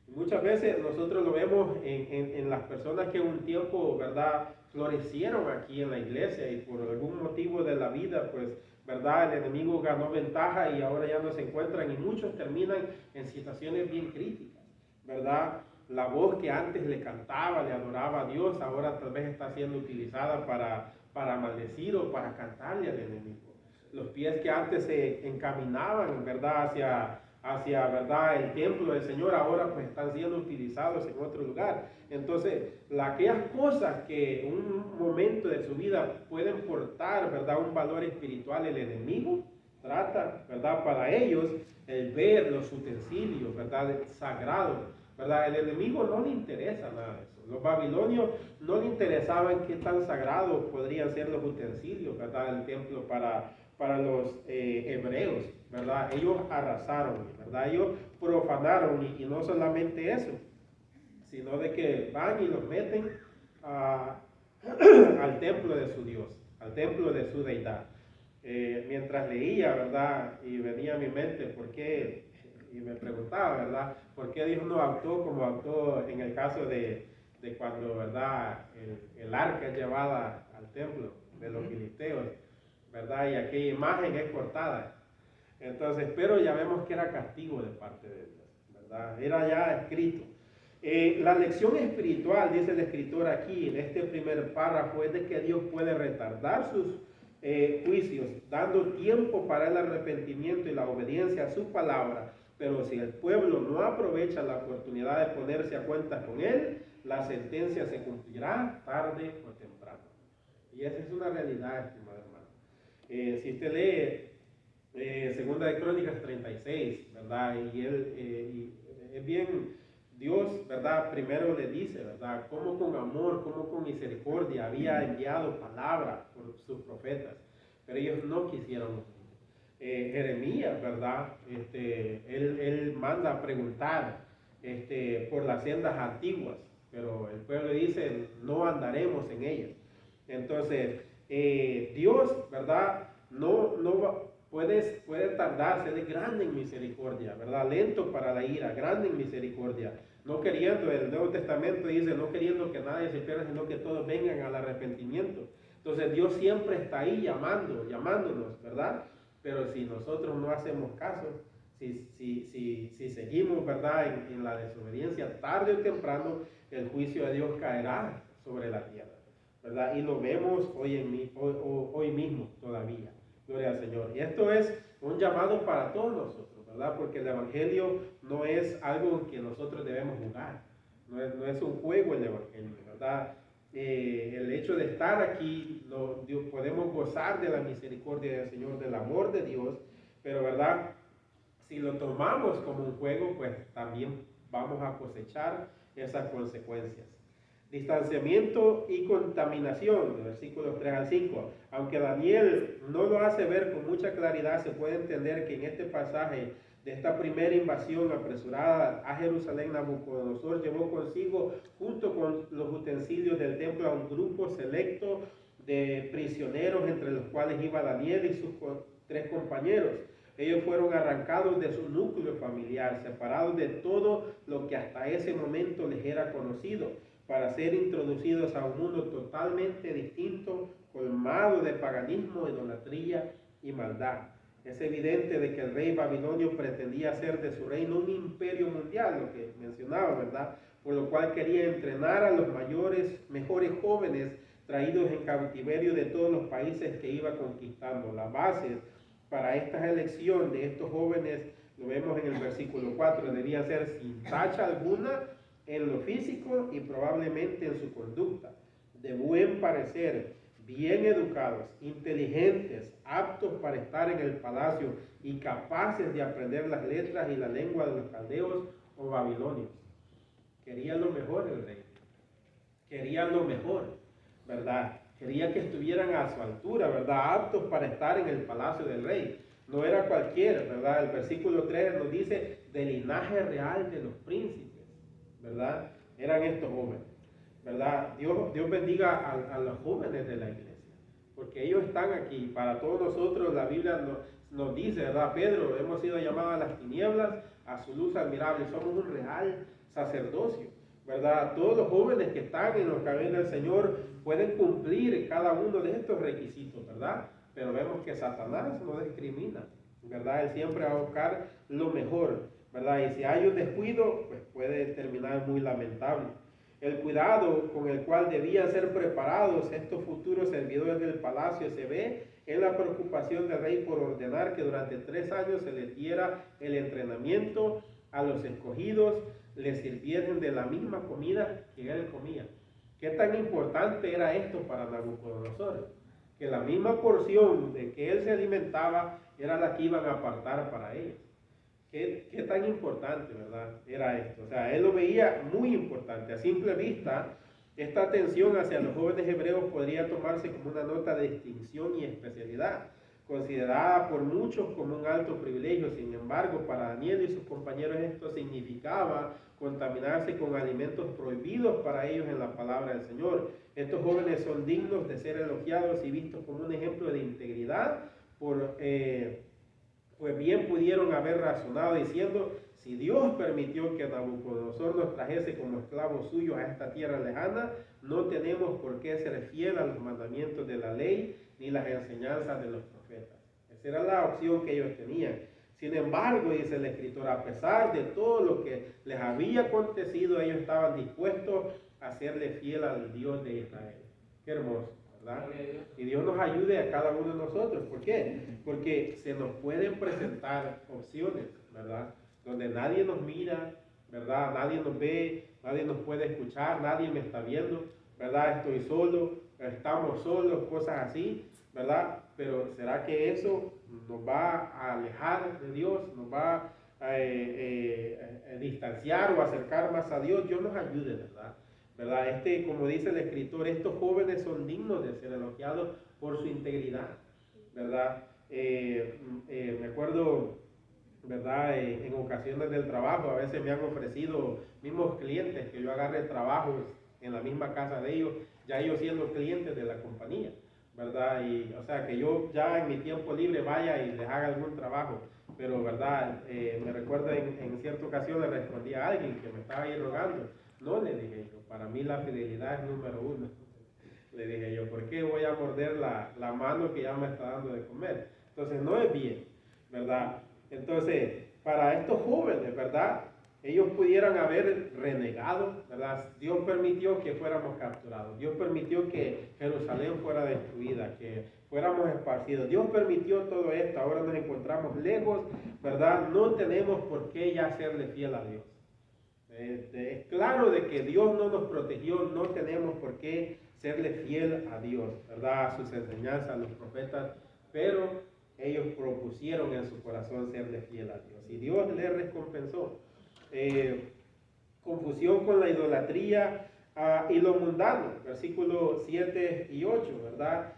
Y muchas veces nosotros lo vemos en las personas que un tiempo, ¿verdad?, florecieron aquí en la iglesia y por algún motivo de la vida, pues, ¿verdad?, el enemigo ganó ventaja y ahora ya no se encuentran, y muchos terminan en situaciones bien críticas, ¿verdad? La voz que antes le cantaba, le adoraba a Dios, ahora tal vez está siendo utilizada para maldecir o para cantarle al enemigo. Los pies que antes se encaminaban, ¿verdad?, hacia ¿verdad?, el templo del Señor, ahora pues están siendo utilizados en otro lugar. Entonces, aquellas cosas que en un momento de su vida pueden portar, ¿verdad?, un valor espiritual, el enemigo trata, ¿verdad?, para ellos el ver los utensilios, ¿verdad?, sagrados, ¿verdad? El enemigo no le interesa nada de eso. Los babilonios no le interesaban qué tan sagrados podrían ser los utensilios, ¿verdad?, del templo para los hebreos, ¿verdad? Ellos arrasaron, ¿verdad? Ellos profanaron, y no solamente eso, sino de que van y los meten al templo de su Dios, al templo de su deidad. Mientras leía, ¿verdad?, y venía a mi mente por qué, y me preguntaba, ¿verdad?, por qué Dios no actuó como actuó en el caso de cuando, ¿verdad?, el arca es llevada al templo de los filisteos, ¿verdad?, y aquella imagen es cortada. Entonces, pero ya vemos que era castigo de parte de Dios, ¿verdad? Era ya escrito. La lección espiritual, dice el escritor aquí en este primer párrafo, es de que Dios puede retardar sus juicios, dando tiempo para el arrepentimiento y la obediencia a su palabra. Pero si el pueblo no aprovecha la oportunidad de ponerse a cuentas con él, la sentencia se cumplirá tarde o temprano. Y esa es una realidad, estimado hermano. Si usted lee Segunda de Crónicas 36, ¿verdad? Y es bien Dios, ¿verdad? Primero le dice, ¿verdad? Cómo con amor, cómo con misericordia había enviado palabra por sus profetas, pero ellos no quisieron. Jeremías, ¿verdad? Él manda a preguntar por las sendas antiguas, pero el pueblo dice, no andaremos en ellas. Entonces, Dios, ¿verdad? Puede tardarse, Él es grande en misericordia, ¿verdad? Lento para la ira, grande en misericordia. No queriendo, el Nuevo Testamento dice, no queriendo que nadie se pierda, sino que todos vengan al arrepentimiento. Entonces Dios siempre está ahí llamándonos, ¿verdad? Pero si nosotros no hacemos caso, si seguimos, ¿verdad? En la desobediencia, tarde o temprano el juicio de Dios caerá sobre la tierra, ¿verdad? Y lo vemos hoy mismo todavía. Gloria al Señor. Y esto es un llamado para todos nosotros, ¿verdad? Porque el Evangelio no es algo que nosotros debemos jugar. No es un juego el Evangelio, ¿verdad? El hecho de estar aquí, podemos gozar de la misericordia del Señor, del amor de Dios, pero, ¿verdad? Si lo tomamos como un juego, pues también vamos a cosechar esas consecuencias. Distanciamiento y contaminación, versículos 3 al 5. Aunque Daniel no lo hace ver con mucha claridad, se puede entender que en este pasaje de esta primera invasión apresurada a Jerusalén, Nabucodonosor llevó consigo, junto con los utensilios del templo, a un grupo selecto de prisioneros, entre los cuales iba Daniel y sus 3 compañeros. Ellos fueron arrancados de su núcleo familiar, separados de todo lo que hasta ese momento les era conocido, para ser introducidos a un mundo totalmente distinto, colmado de paganismo, idolatría y maldad. Es evidente de que el rey babilonio pretendía hacer de su reino un imperio mundial, lo que mencionaba, ¿verdad? Por lo cual quería entrenar a los mejores jóvenes traídos en cautiverio de todos los países que iba conquistando. Las bases para esta elección de estos jóvenes, lo vemos en el versículo 4, debía ser sin tacha alguna en lo físico y probablemente en su conducta, de buen parecer, bien educados, inteligentes, aptos para estar en el palacio y capaces de aprender las letras y la lengua de los caldeos o babilonios. Quería lo mejor el rey, quería lo mejor, ¿verdad? Quería que estuvieran a su altura, ¿verdad? Aptos para estar en el palacio del rey. No era cualquiera, ¿verdad? El versículo 3 nos dice, del linaje real de los príncipes, ¿verdad? Eran estos jóvenes, ¿verdad? Dios bendiga a los jóvenes de la iglesia, porque ellos están aquí. Para todos nosotros la Biblia nos dice, ¿verdad? Pedro, hemos sido llamados a las tinieblas, a su luz admirable. Somos un real sacerdocio, ¿verdad? Todos los jóvenes que están en los caminos del Señor pueden cumplir cada uno de estos requisitos, ¿verdad? Pero vemos que Satanás no discrimina, ¿verdad? Él siempre va a buscar lo mejor, ¿verdad? Y si hay un descuido, pues puede terminar muy lamentable. El cuidado con el cual debían ser preparados estos futuros servidores del palacio se ve en la preocupación del rey por ordenar que durante 3 años se les diera el entrenamiento a los escogidos, les sirvieran de la misma comida que él comía. ¿Qué tan importante era esto para Nabucodonosor? Que la misma porción de que él se alimentaba era la que iban a apartar para ellos. ¿Qué tan importante, verdad? Era esto. O sea, él lo veía muy importante. A simple vista, esta atención hacia los jóvenes hebreos podría tomarse como una nota de distinción y especialidad, considerada por muchos como un alto privilegio. Sin embargo, para Daniel y sus compañeros esto significaba contaminarse con alimentos prohibidos para ellos en la palabra del Señor. Estos jóvenes son dignos de ser elogiados y vistos como un ejemplo de integridad, pues bien pudieron haber razonado diciendo, si Dios permitió que Nabucodonosor nos trajese como esclavos suyos a esta tierra lejana, no tenemos por qué ser fiel a los mandamientos de la ley ni las enseñanzas de los profetas. Esa era la opción que ellos tenían. Sin embargo, dice el escritor, a pesar de todo lo que les había acontecido, ellos estaban dispuestos a serle fiel al Dios de Israel. Qué hermoso, ¿verdad? Y Dios nos ayude a cada uno de nosotros. ¿Por qué? Porque se nos pueden presentar opciones, ¿verdad? Donde nadie nos mira, ¿verdad? Nadie nos ve, nadie nos puede escuchar, nadie me está viendo, ¿verdad? Estoy solo, estamos solos, cosas así, ¿verdad? Pero ¿será que eso nos va a alejar de Dios? ¿Nos va distanciar o acercar más a Dios, Dios nos ayude, ¿verdad? ¿Verdad? Como dice el escritor, estos jóvenes son dignos de ser elogiados por su integridad, ¿verdad? Me acuerdo, ¿verdad? En ocasiones del trabajo, a veces me han ofrecido mismos clientes que yo agarre trabajos en la misma casa de ellos, ya ellos siendo clientes de la compañía, ¿verdad? Y, o sea, que yo ya en mi tiempo libre vaya y les haga algún trabajo, pero, ¿verdad? Me recuerdo en cierta ocasión le respondí a alguien que me estaba ahí rogando, no, le dije yo, para mí la fidelidad es número uno. Le dije yo, ¿por qué voy a morder la mano que ya me está dando de comer? Entonces no es bien, ¿verdad? Entonces, para estos jóvenes, ¿verdad? Ellos pudieran haber renegado, ¿verdad? Dios permitió que fuéramos capturados. Dios permitió que Jerusalén fuera destruida, que fuéramos esparcidos. Dios permitió todo esto. Ahora nos encontramos lejos, ¿verdad? No tenemos por qué ya serle fiel a Dios. Es claro de que Dios no nos protegió, no tenemos por qué serle fiel a Dios, ¿verdad? A sus enseñanzas, a los profetas, pero ellos propusieron en su corazón serle fiel a Dios y Dios les recompensó. Confusión con la idolatría y lo mundano, versículos 7 y 8, ¿verdad?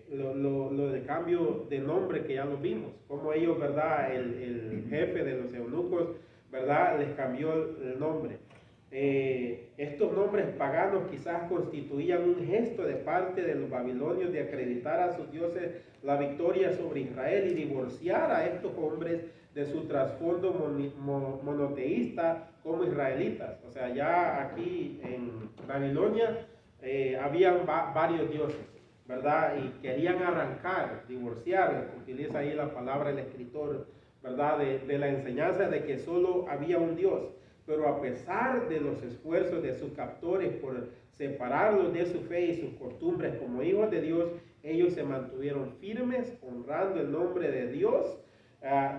Lo de cambio de nombre que ya lo vimos, como ellos, ¿verdad? El jefe de los eunucos, ¿verdad? Les cambió el nombre. Estos nombres paganos quizás constituían un gesto de parte de los babilonios de acreditar a sus dioses la victoria sobre Israel y divorciar a estos hombres de su trasfondo monoteísta como israelitas. O sea, ya aquí en Babilonia habían varios dioses, ¿verdad? Y querían arrancar, divorciar, utiliza ahí la palabra el escritor, ¿verdad? De la enseñanza de que solo había un Dios. Pero a pesar de los esfuerzos de sus captores por separarlos de su fe y sus costumbres como hijos de Dios, ellos se mantuvieron firmes, honrando el nombre de Dios,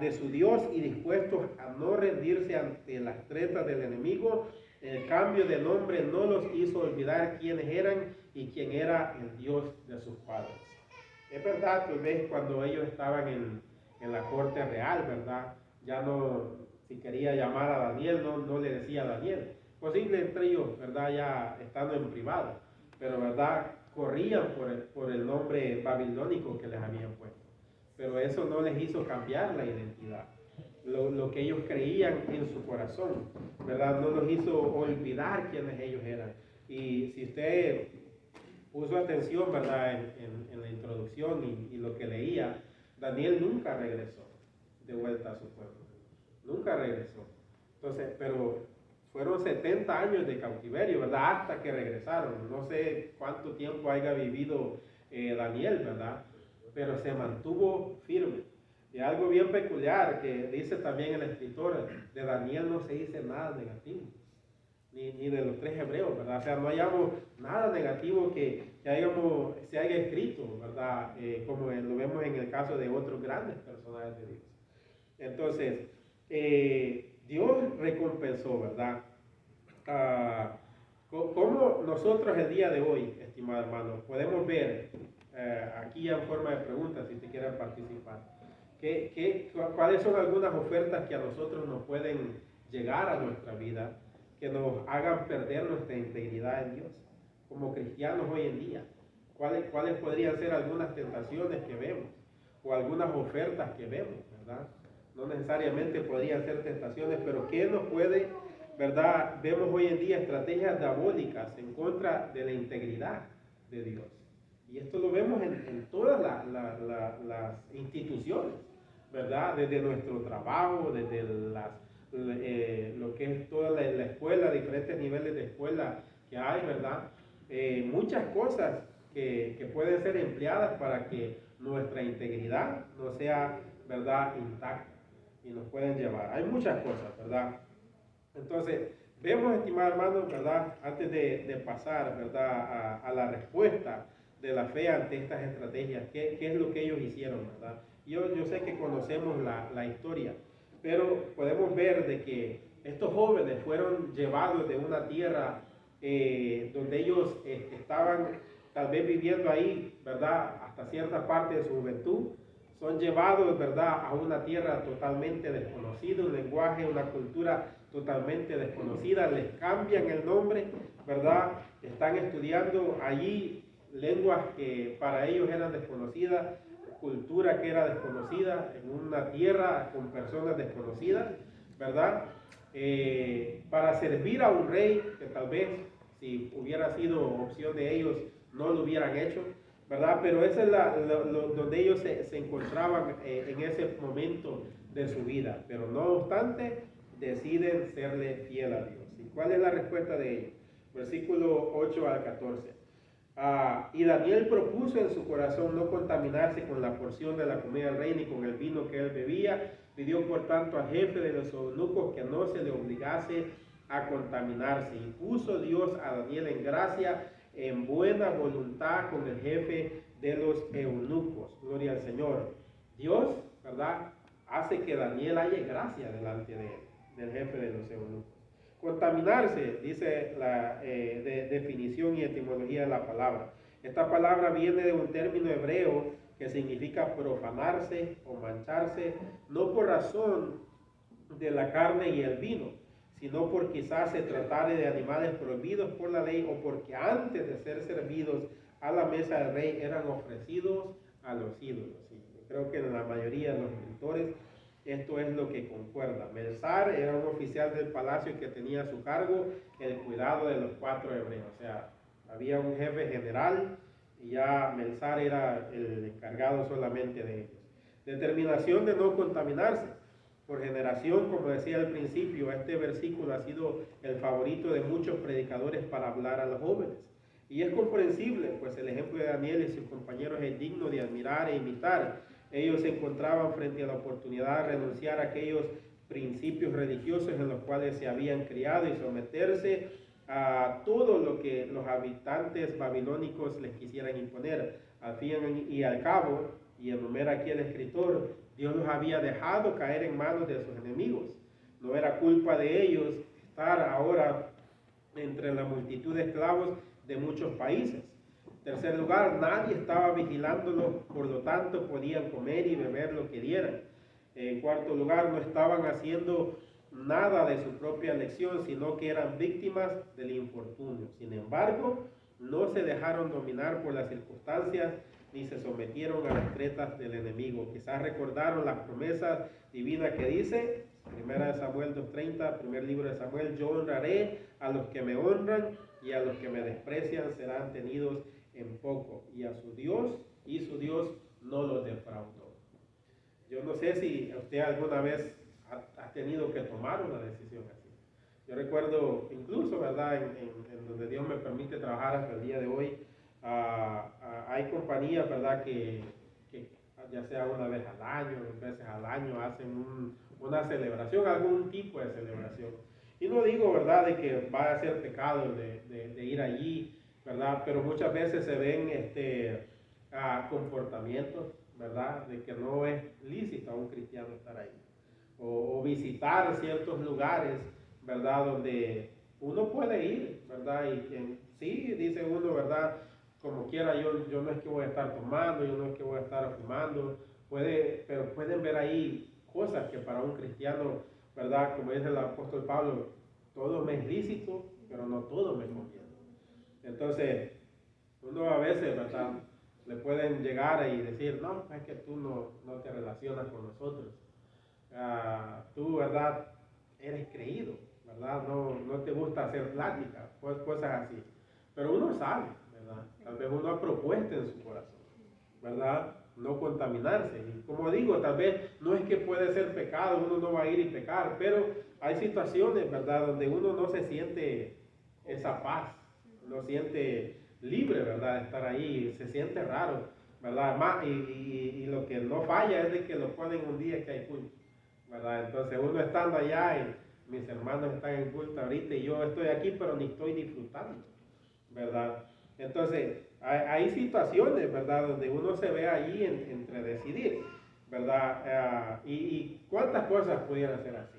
de su Dios, y dispuestos a no rendirse ante las tretas del enemigo. El cambio de nombre no los hizo olvidar quiénes eran y quién era el Dios de sus padres. Es verdad, tal vez cuando ellos estaban en la corte real, ¿verdad? Ya no, si quería llamar a Daniel, no le decía Daniel. Posible entre ellos, ¿verdad? Ya estando en privado, pero, ¿verdad? Corrían por el nombre babilónico que les habían puesto. Pero eso no les hizo cambiar la identidad. Lo que ellos creían en su corazón, ¿verdad? No los hizo olvidar quiénes ellos eran. Y si usted puso atención, ¿verdad? En la introducción y lo que leía, Daniel nunca regresó de vuelta a su pueblo. Nunca regresó. Entonces, pero fueron 70 años de cautiverio, ¿verdad? Hasta que regresaron. No sé cuánto tiempo haya vivido Daniel, ¿verdad? Pero se mantuvo firme. Y algo bien peculiar que dice también el escritor, de Daniel no se dice nada negativo, ni de los 3 hebreos, ¿verdad? O sea, no hayamos nada negativo que se haya escrito, ¿verdad? Como lo vemos en el caso de otros grandes personajes de Dios. Entonces, Dios recompensó, ¿verdad? ¿Cómo nosotros el día de hoy, estimados hermanos, podemos ver aquí en forma de preguntas, si te quieren participar, cuáles son algunas ofertas que a nosotros nos pueden llegar a nuestra vida, que nos hagan perder nuestra integridad en Dios, como cristianos hoy en día? ¿Cuáles podrían ser algunas tentaciones que vemos, o algunas ofertas que vemos, ¿verdad? No necesariamente podrían ser tentaciones, pero ¿qué nos puede, verdad? Vemos hoy en día estrategias diabólicas en contra de la integridad de Dios. Y esto lo vemos en todas las instituciones, ¿verdad? Desde nuestro trabajo, desde lo que es toda la escuela, diferentes niveles de escuela que hay, ¿verdad? Muchas cosas que pueden ser empleadas para que nuestra integridad no sea, ¿verdad?, intacta, y nos pueden llevar. Hay muchas cosas, ¿verdad? Entonces, vemos, estimados hermanos, ¿verdad?, antes de pasar, ¿verdad?, a la respuesta de la fe ante estas estrategias, ¿qué es lo que ellos hicieron, ¿verdad? Yo sé que conocemos la historia, pero podemos ver de que estos jóvenes fueron llevados de una tierra donde ellos estaban tal vez viviendo ahí, ¿verdad?, hasta cierta parte de su juventud. son llevados, ¿verdad?, a una tierra totalmente desconocida, un lenguaje, una cultura totalmente desconocida, les cambian el nombre, ¿verdad? Están estudiando allí lenguas que para ellos eran desconocidas, cultura que era desconocida, en una tierra con personas desconocidas, ¿verdad? Para servir a un rey que tal vez si hubiera sido opción de ellos no lo hubieran hecho, ¿verdad? Pero esa es donde ellos se encontraban en ese momento de su vida, pero no obstante deciden serle fiel a Dios. ¿Y cuál es la respuesta de ellos? Versículo 8 al 14. Y Daniel propuso en su corazón no contaminarse con la porción de la comida del rey ni con el vino que él bebía. Pidió por tanto al jefe de los eunucos que no se le obligase a contaminarse. Y puso Dios a Daniel en gracia, en buena voluntad con el jefe de los eunucos. Gloria al Señor. Dios, ¿verdad?, hace que Daniel haya gracia delante de él, del jefe de los eunucos. Contaminarse, dice la definición y etimología de la palabra. Esta palabra viene de un término hebreo que significa profanarse o mancharse, no por razón de la carne y el vino, sino por quizás se tratare de animales prohibidos por la ley o porque antes de ser servidos a la mesa del rey eran ofrecidos a los ídolos. Y creo que en la mayoría de los escritores esto es lo que concuerda. Melzar era un oficial del palacio que tenía a su cargo el cuidado de los 4 hebreos. O sea, había un jefe general y ya Melzar era el encargado solamente de ellos. Determinación de no contaminarse. Por generación, como decía al principio, este versículo ha sido el favorito de muchos predicadores para hablar a los jóvenes. Y es comprensible, pues el ejemplo de Daniel y sus compañeros es digno de admirar e imitar. Ellos se encontraban frente a la oportunidad de renunciar a aquellos principios religiosos en los cuales se habían criado y someterse a todo lo que los habitantes babilónicos les quisieran imponer. Al fin y al cabo, y enumera aquí el escritor, Dios los había dejado caer en manos de sus enemigos. No era culpa de ellos estar ahora entre la multitud de esclavos de muchos países. En tercer lugar, nadie estaba vigilándolos, por lo tanto podían comer y beber lo que dieran. En cuarto lugar, no estaban haciendo nada de su propia elección, sino que eran víctimas del infortunio. Sin embargo, no se dejaron dominar por las circunstancias ni se sometieron a las tretas del enemigo. Quizás recordaron las promesas divinas que dice, 1 Samuel 2:30, primer libro de Samuel, yo honraré a los que me honran y a los que me desprecian serán tenidos en poco. Y a su Dios no los defraudó. Yo no sé si usted alguna vez ha tenido que tomar una decisión así. Yo recuerdo incluso, ¿verdad?, en donde Dios me permite trabajar hasta el día de hoy, hay compañías, ¿verdad?, que ya sea una vez al año, 2 veces al año, hacen una celebración, algún tipo de celebración. Y no digo, ¿verdad?, de que va a ser pecado de ir allí, ¿verdad?, pero muchas veces se ven comportamientos, ¿verdad?, de que no es lícito a un cristiano estar ahí. O visitar ciertos lugares, ¿verdad?, donde uno puede ir, ¿verdad? Y sí, dice uno, ¿verdad?, como quiera, yo no es que voy a estar tomando, yo no es que voy a estar fumando, pero pueden ver ahí cosas que para un cristiano, ¿verdad?, como dice el apóstol Pablo, todo me es lícito, pero no todo me conviene. Entonces, uno a veces, ¿verdad?, le pueden llegar y decir, no, es que tú no te relacionas con nosotros. Tú, ¿verdad?, eres creído, ¿verdad? No te gusta hacer plática, pues cosas así. Pero uno sabe, ¿verdad? Tal vez uno ha propuesto en su corazón, ¿verdad?, no contaminarse. Y como digo, tal vez no es que puede ser pecado, uno no va a ir y pecar, pero hay situaciones, ¿verdad?, donde uno no se siente esa paz, no siente libre, ¿verdad?, de estar ahí, se siente raro, ¿verdad? Y lo que no falla es de que lo ponen un día que hay culto, ¿verdad? Entonces uno estando allá y mis hermanos están en culto ahorita y yo estoy aquí pero ni estoy disfrutando, ¿verdad? Entonces hay situaciones, ¿verdad?, donde uno se ve ahí entre decidir, ¿verdad? Y cuántas cosas pudieran ser así.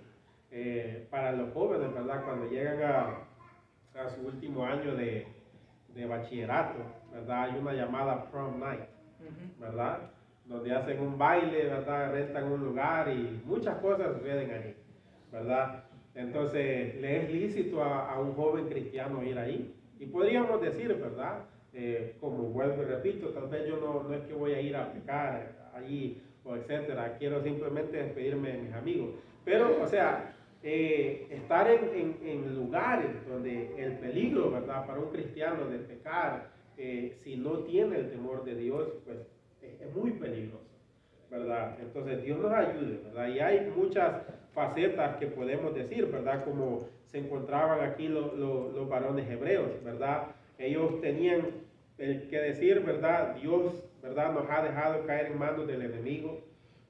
Para los jóvenes, ¿verdad?, cuando llegan a su último año de bachillerato, ¿verdad?, hay una llamada prom night, ¿verdad?, donde hacen un baile, ¿verdad? Rentan un lugar y muchas cosas suceden ahí, ¿verdad? Entonces, le es lícito a un joven cristiano ir ahí. Y podríamos decir, ¿verdad? Como vuelvo y repito, tal vez yo no es que voy a ir a pecar allí o etcétera, quiero simplemente despedirme de mis amigos. Pero, o sea, estar en lugares donde el peligro, ¿verdad? Para un cristiano de pecar, si no tiene el temor de Dios, pues es muy peligroso, ¿verdad? Entonces Dios nos ayude, ¿verdad? Y hay muchas facetas que podemos decir, ¿verdad? Como se encontraban aquí los varones hebreos, ¿verdad? Ellos tenían que decir, ¿verdad? Dios, ¿verdad? Nos ha dejado caer en manos del enemigo,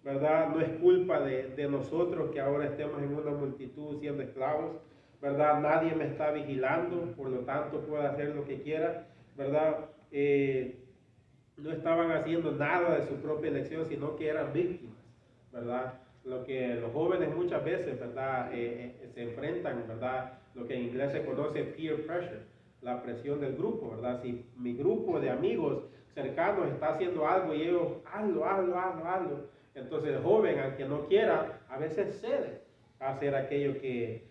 ¿verdad? No es culpa de nosotros que ahora estemos en una multitud siendo esclavos, ¿verdad? Nadie me está vigilando, por lo tanto puedo hacer lo que quiera, ¿verdad? No estaban haciendo nada de su propia elección, sino que eran víctimas, ¿verdad? Lo que los jóvenes muchas veces, ¿verdad? Se enfrentan, ¿verdad? Lo que en inglés se conoce peer pressure, la presión del grupo, ¿verdad? Si mi grupo de amigos cercanos está haciendo algo y ellos, hazlo. Entonces el joven, aunque no quiera, a veces cede a hacer aquello que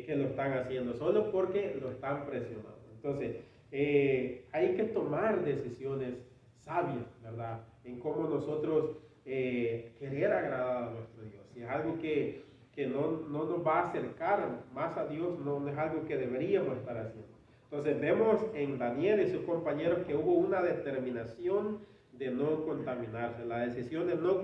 lo están haciendo, solo porque lo están presionando. Entonces, hay que tomar decisiones sabias, ¿verdad? En cómo nosotros querer agradar a nuestro Dios. Si es algo que no nos va a acercar más a Dios, no es algo que deberíamos estar haciendo. Entonces vemos en Daniel y sus compañeros que hubo una determinación de no contaminarse. La decisión de no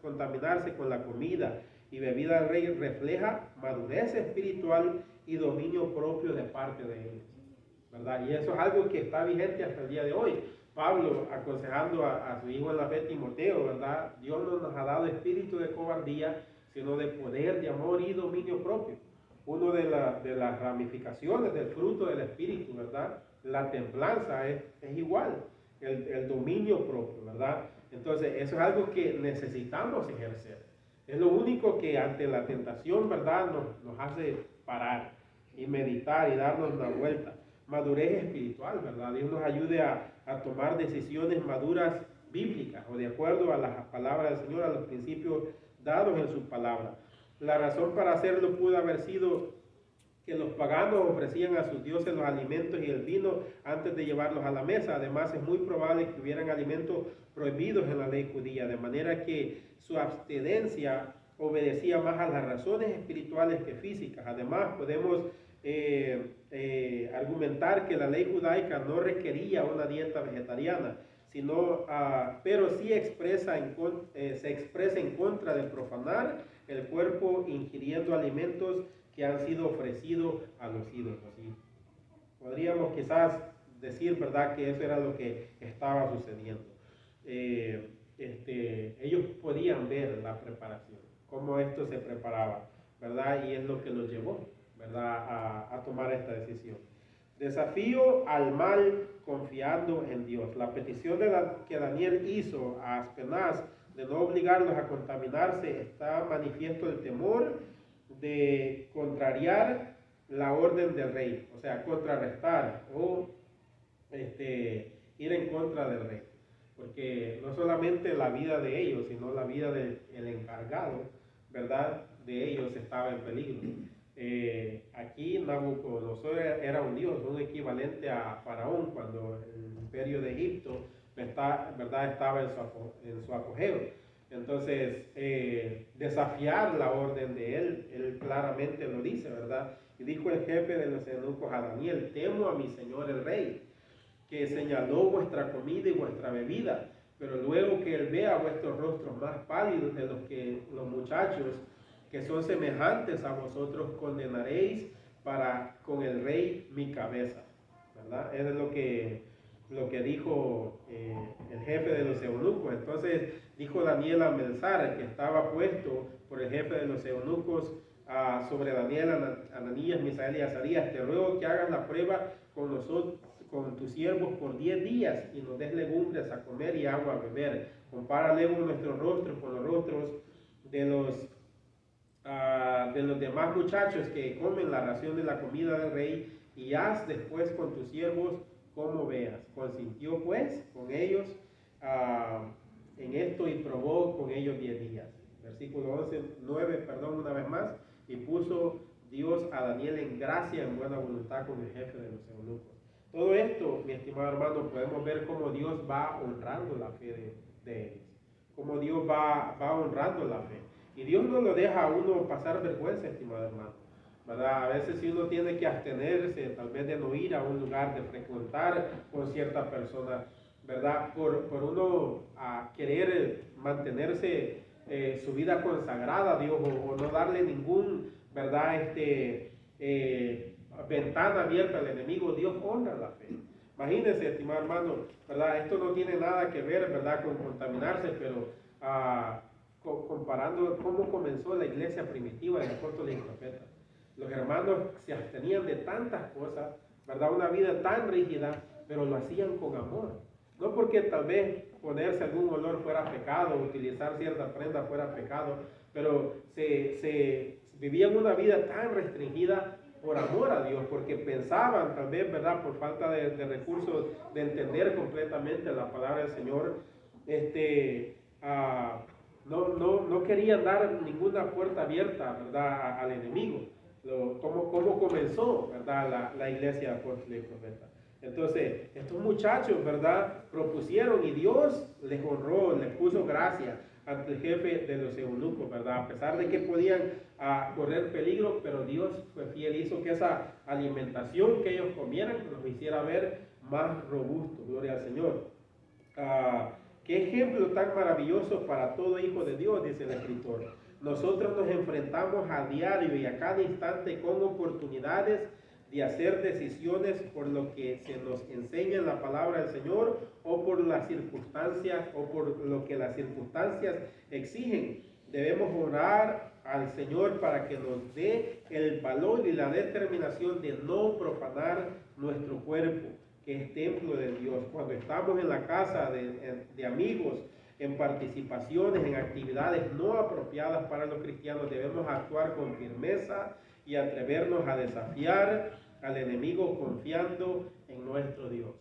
contaminarse con la comida y bebida del rey refleja madurez espiritual y dominio propio de parte de ellos, ¿verdad? Y eso es algo que está vigente hasta el día de hoy. Pablo, aconsejando a su hijo en la fe Timoteo, ¿verdad? Dios no nos ha dado espíritu de cobardía, sino de poder, de amor y dominio propio. Una de las ramificaciones del fruto del espíritu, ¿verdad? La templanza es igual, el dominio propio, ¿verdad? Entonces, eso es algo que necesitamos ejercer. Es lo único que ante la tentación, ¿verdad? Nos hace parar y meditar y darnos una vuelta. Madurez espiritual, ¿verdad? Dios nos ayude a tomar decisiones maduras bíblicas o de acuerdo a las palabras del Señor, a los principios dados en su palabra. La razón para hacerlo pudo haber sido que los paganos ofrecían a sus dioses los alimentos y el vino antes de llevarlos a la mesa. Además, es muy probable que hubieran alimentos prohibidos en la ley judía, de manera que su abstinencia obedecía más a las razones espirituales que físicas. Además, podemos argumentar que la ley judaica no requería una dieta vegetariana, sino, pero sí se expresa en contra de profanar el cuerpo ingiriendo alimentos que han sido ofrecidos a los ídolos. Y podríamos quizás decir, ¿verdad?, que eso era lo que estaba sucediendo. Ellos podían ver la preparación, cómo esto se preparaba, ¿verdad? Y es lo que los llevó, ¿verdad?, a tomar esta decisión. Desafío al mal confiando en Dios. La petición que Daniel hizo a Aspenaz de no obligarlos a contaminarse está manifiesto el temor de contrariar la orden del rey, o sea, contrarrestar o ir en contra del rey. Porque no solamente la vida de ellos, sino la vida del encargado, ¿verdad?, de ellos estaba en peligro. Aquí Nabucodonosor era un dios, un equivalente a Faraón cuando el imperio de Egipto, ¿verdad?, estaba en su apogeo. Entonces, desafiar la orden de él claramente lo dice, ¿verdad? Y dijo el jefe de los eunucos a Daniel: temo a mi señor el rey, que señaló vuestra comida y vuestra bebida, pero luego que él vea vuestros rostros más pálidos de los que los muchachos que son semejantes a vosotros, condenaréis para con el rey mi cabeza, ¿verdad? Es lo que dijo el jefe de los eunucos. Entonces dijo Daniel a Melzar, que estaba puesto por el jefe de los eunucos sobre Daniel, Ananías, Misael y Azarías: te ruego que hagas la prueba con nosotros, con tus siervos, por 10 días y nos des legumbres a comer y agua a beber. Compara luego nuestros rostros con los rostros de los demás muchachos que comen la ración de la comida del rey, y haz después con tus siervos como veas. Consintió pues con ellos en esto y probó con ellos 10 días. Versículo 11, 9, perdón, una vez más, y puso Dios a Daniel en gracia, en buena voluntad con el jefe de los eunucos. Todo esto, mi estimado hermano, podemos ver cómo Dios va honrando la fe de ellos, cómo Dios va honrando la fe. Y Dios no lo deja a uno pasar vergüenza, estimado hermano, ¿verdad? A veces si uno tiene que abstenerse, tal vez de no ir a un lugar, de frecuentar con cierta persona, ¿verdad? Por uno querer mantenerse su vida consagrada a Dios o no darle ningún, ¿verdad? Ventana abierta al enemigo. Dios honra la fe. Imagínense, estimado hermano, ¿verdad? Esto no tiene nada que ver, ¿verdad?, con contaminarse, pero comparando cómo comenzó la iglesia primitiva de apóstoles y profetas. Los hermanos se abstenían de tantas cosas, ¿verdad? Una vida tan rígida, pero lo hacían con amor. No porque tal vez ponerse algún olor fuera pecado, utilizar cierta prenda fuera pecado, pero se vivían una vida tan restringida por amor a Dios, porque pensaban tal vez, ¿verdad?, por falta de recursos, de entender completamente la palabra del Señor, no querían dar ninguna puerta abierta, ¿verdad?, al enemigo. ¿Cómo comenzó, ¿verdad?, la iglesia de apóstoles y profetas? Entonces, estos muchachos, ¿verdad?, propusieron y Dios les honró, les puso gracia ante el jefe de los eunucos, ¿verdad? A pesar de que podían correr peligro, pero Dios fue fiel, hizo que esa alimentación que ellos comieran los hiciera ver más robustos. Gloria al Señor. Qué ejemplo tan maravilloso para todo hijo de Dios, dice el escritor. Nosotros nos enfrentamos a diario y a cada instante con oportunidades de hacer decisiones por lo que se nos enseña en la palabra del Señor o por las circunstancias o por lo que las circunstancias exigen. Debemos orar al Señor para que nos dé el valor y la determinación de no profanar nuestro cuerpo, que es templo de Dios. Cuando estamos en la casa de amigos, en participaciones, en actividades no apropiadas para los cristianos, debemos actuar con firmeza y atrevernos a desafiar al enemigo confiando en nuestro Dios.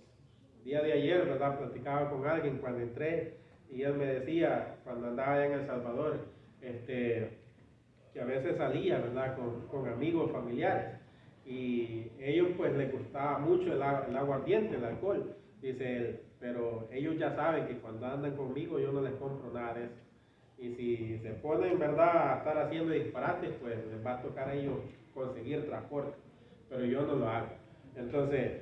El día de ayer, ¿verdad?, platicaba con alguien cuando entré y él me decía, cuando andaba allá en El Salvador, que a veces salía, ¿verdad?, con amigos familiares y ellos pues les gustaba mucho el aguardiente, el alcohol, dice él, pero ellos ya saben que cuando andan conmigo yo no les compro nada de eso. Y si se ponen, ¿verdad?, a estar haciendo disparates, pues les va a tocar a ellos conseguir transporte, pero yo no lo hago. Entonces,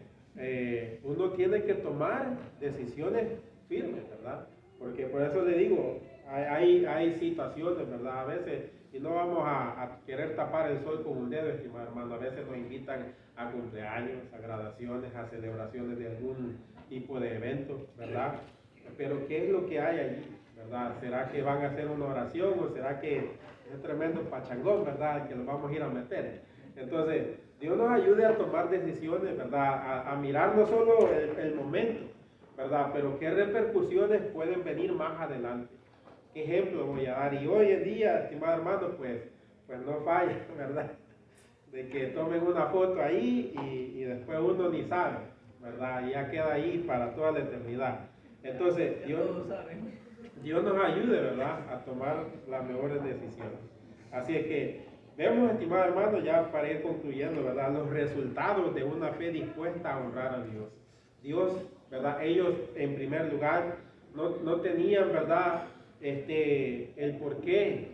uno tiene que tomar decisiones firmes, ¿verdad? Porque por eso le digo, hay situaciones, ¿verdad? A veces, y no vamos a querer tapar el sol con un dedo, estimado hermano, a veces nos invitan a cumpleaños, a graduaciones, a celebraciones de algún tipo de evento, ¿verdad? Pero ¿qué es lo que hay allí, verdad? ¿Será que van a hacer una oración o será que es un tremendo pachangón, verdad, que los vamos a ir a meter? Entonces, Dios nos ayude a tomar decisiones, ¿verdad? A mirar no solo el momento, ¿verdad? Pero qué repercusiones pueden venir más adelante. ¿Qué ejemplo voy a dar? Y hoy en día, estimado hermano, pues no falla, ¿verdad? De que tomen una foto ahí y después uno ni sabe, ¿verdad? Y ya queda ahí para toda la eternidad. Entonces, Dios nos ayude, ¿verdad?, a tomar las mejores decisiones. Así es que vemos, estimado hermano, ya para ir concluyendo, ¿verdad?, los resultados de una fe dispuesta a honrar a Dios. Dios, ¿verdad?, ellos en primer lugar no tenían, ¿verdad?, el porqué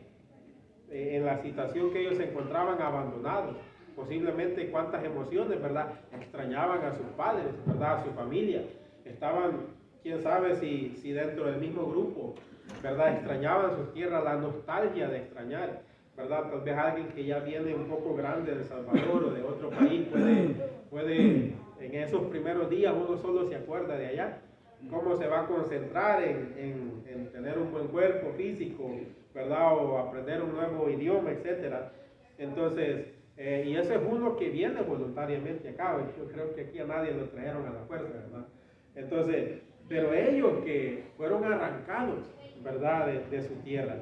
en la situación que ellos se encontraban abandonados. Posiblemente cuántas emociones, ¿verdad?, extrañaban a sus padres, ¿verdad?, a su familia. Estaban, quién sabe si dentro del mismo grupo, ¿verdad?, extrañaban sus tierras, la nostalgia de extrañar, ¿verdad? Tal vez alguien que ya viene un poco grande de El Salvador o de otro país puede en esos primeros días uno solo se acuerda de allá. ¿Cómo se va a concentrar en tener un buen cuerpo físico, ¿verdad? O aprender un nuevo idioma, etcétera? Entonces, y ese es uno que viene voluntariamente acá. Yo creo que aquí a nadie lo trajeron a la fuerza, ¿verdad? Entonces, pero ellos que fueron arrancados, ¿verdad?, de su tierra,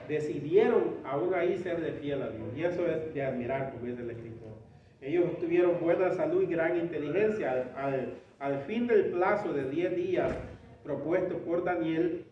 decidieron aún ahí serle fiel a Dios. Y eso es de admirar, como dice el escritor. Ellos tuvieron buena salud y gran inteligencia. Al fin del plazo de 10 días propuesto por Daniel,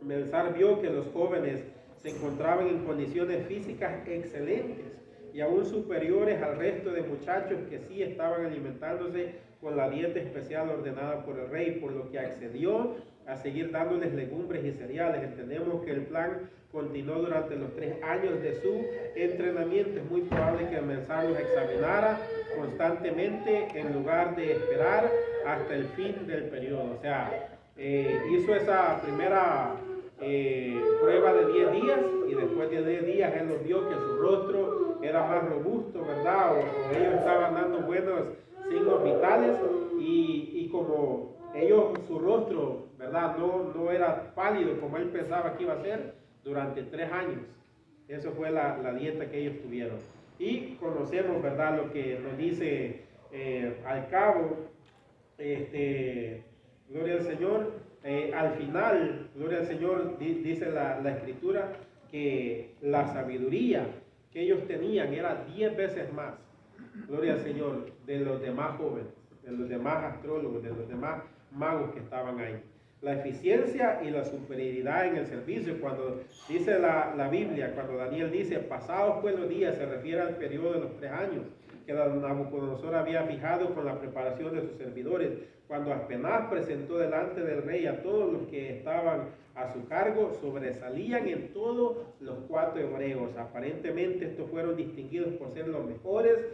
Melzar vio que los jóvenes se encontraban en condiciones físicas excelentes y aún superiores al resto de muchachos que sí estaban alimentándose con la dieta especial ordenada por el rey, por lo que accedió a seguir dándoles legumbres y cereales. Entendemos que el plan continuó durante los 3 años de su entrenamiento. Es muy probable que Melzar los examinara constantemente en lugar de esperar hasta el fin del periodo. O sea, hizo esa primera prueba de 10 días y después de 10 días él los vio que su rostro era más robusto, ¿verdad? O ellos estaban dando buenos signos vitales y como ellos, su rostro, ¿verdad? No era pálido como él pensaba que iba a ser durante 3 años. Eso fue la dieta que ellos tuvieron. Y conocemos, ¿verdad? Lo que nos dice al cabo, gloria al Señor, al final, gloria al Señor, dice la Escritura, que la sabiduría que ellos tenían era 10 veces más, gloria al Señor, de los demás jóvenes, de los demás astrólogos, de los demás magos que estaban ahí. La eficiencia y la superioridad en el servicio, cuando dice la Biblia, cuando Daniel dice, pasados pues los días, se refiere al periodo de los 3 años, que Nabucodonosor había fijado con la preparación de sus servidores, cuando apenas presentó delante del rey a todos los que estaban a su cargo, sobresalían en todos los 4 hebreos. Aparentemente estos fueron distinguidos por ser los mejores,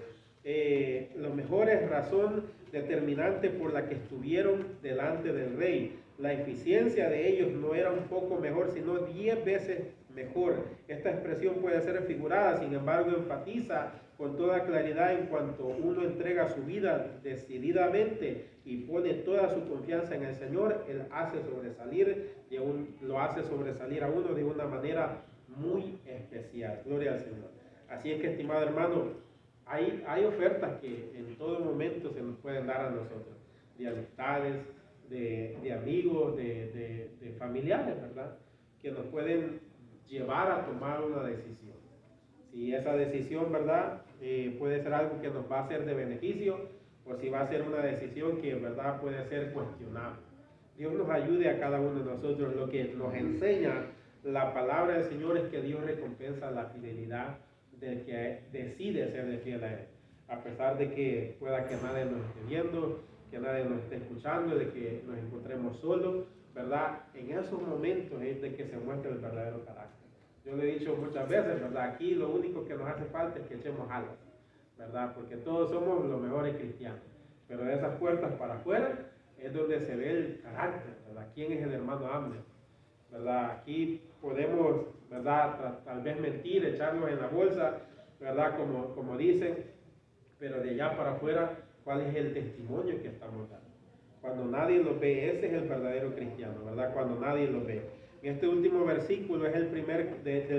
razón determinante por la que estuvieron delante del rey. La eficiencia de ellos no era un poco mejor, sino 10 veces mejor. Esta expresión puede ser figurada, sin embargo, enfatiza con toda claridad en cuanto uno entrega su vida decididamente y pone toda su confianza en el Señor, Él hace sobresalir lo hace sobresalir a uno de una manera muy especial. Gloria al Señor. Así es que, estimado hermano, hay ofertas que en todo momento se nos pueden dar a nosotros, de amistades, de amigos, de familiares, ¿verdad? Que nos pueden llevar a tomar una decisión. Si esa decisión, ¿verdad? Puede ser algo que nos va a ser de beneficio, o si va a ser una decisión que, ¿verdad?, puede ser cuestionable. Dios nos ayude a cada uno de nosotros. Lo que nos enseña la palabra del Señor es que Dios recompensa la fidelidad del que decide ser fiel a Él. A pesar de que pueda que nadie nos esté viendo, que nadie nos esté escuchando, de que nos encontremos solos, ¿verdad? En esos momentos es de que se muestra el verdadero carácter. Yo le he dicho muchas veces, ¿verdad? Aquí lo único que nos hace falta es que echemos alas, ¿verdad? Porque todos somos los mejores cristianos. Pero de esas puertas para afuera es donde se ve el carácter, ¿verdad? ¿Quién es el hermano Amner? ¿Verdad? Aquí podemos, ¿verdad? Tal vez mentir, echarnos en la bolsa, ¿verdad? Como dicen, pero de allá para afuera, ¿cuál es el testimonio que estamos dando? Cuando nadie lo ve, ese es el verdadero cristiano, ¿verdad? Cuando nadie lo ve. En este último versículo es del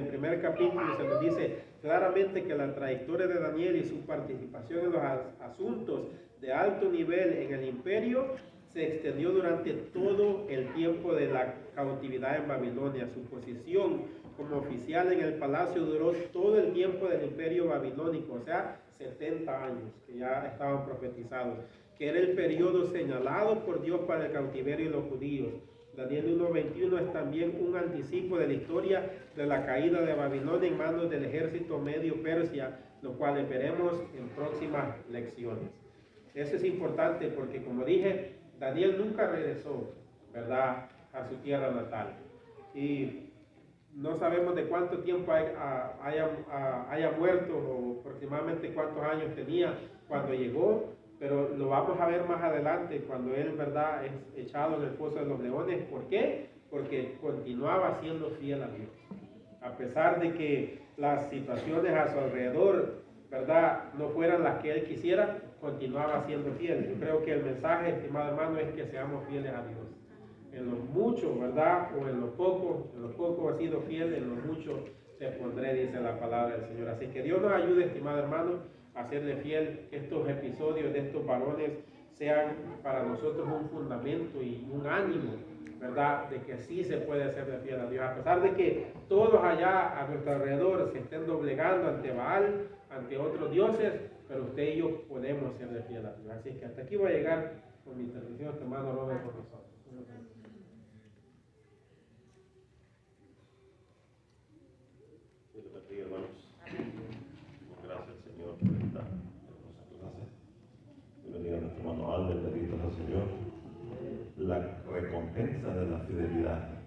primer capítulo, se nos dice claramente que la trayectoria de Daniel y su participación en los asuntos de alto nivel en el imperio se extendió durante todo el tiempo de la cautividad en Babilonia. Su posición como oficial en el palacio duró todo el tiempo del imperio babilónico, o sea, 70 años, que ya estaban profetizados, que era el periodo señalado por Dios para el cautiverio de los judíos. Daniel 1:21 es también un anticipo de la historia de la caída de Babilonia en manos del ejército medio Persia, lo cual veremos en próximas lecciones. Eso es importante porque, como dije, Daniel nunca regresó, ¿verdad?, a su tierra natal. Y no sabemos de cuánto tiempo haya muerto o aproximadamente cuántos años tenía cuando llegó, pero lo vamos a ver más adelante cuando él, ¿verdad?, es echado en el foso de los leones. ¿Por qué? Porque continuaba siendo fiel a Dios. A pesar de que las situaciones a su alrededor, ¿verdad?, no fueran las que él quisiera, continuaba siendo fiel. Yo creo que el mensaje, estimado hermano, es que seamos fieles a Dios. En lo mucho, ¿verdad?, o en lo poco has sido fiel, en lo mucho te pondré, dice la palabra del Señor. Así que Dios nos ayude, estimado hermano, a serle fiel. Que estos episodios de estos varones sean para nosotros un fundamento y un ánimo, ¿verdad?, de que sí se puede ser de fiel a Dios. A pesar de que todos allá a nuestro alrededor se estén doblegando ante Baal, ante otros dioses, pero usted y yo podemos ser de fiel a Dios. Así que hasta aquí voy a llegar con mi intervención, hermano Robert, por nosotros. recompensa de la fidelidad.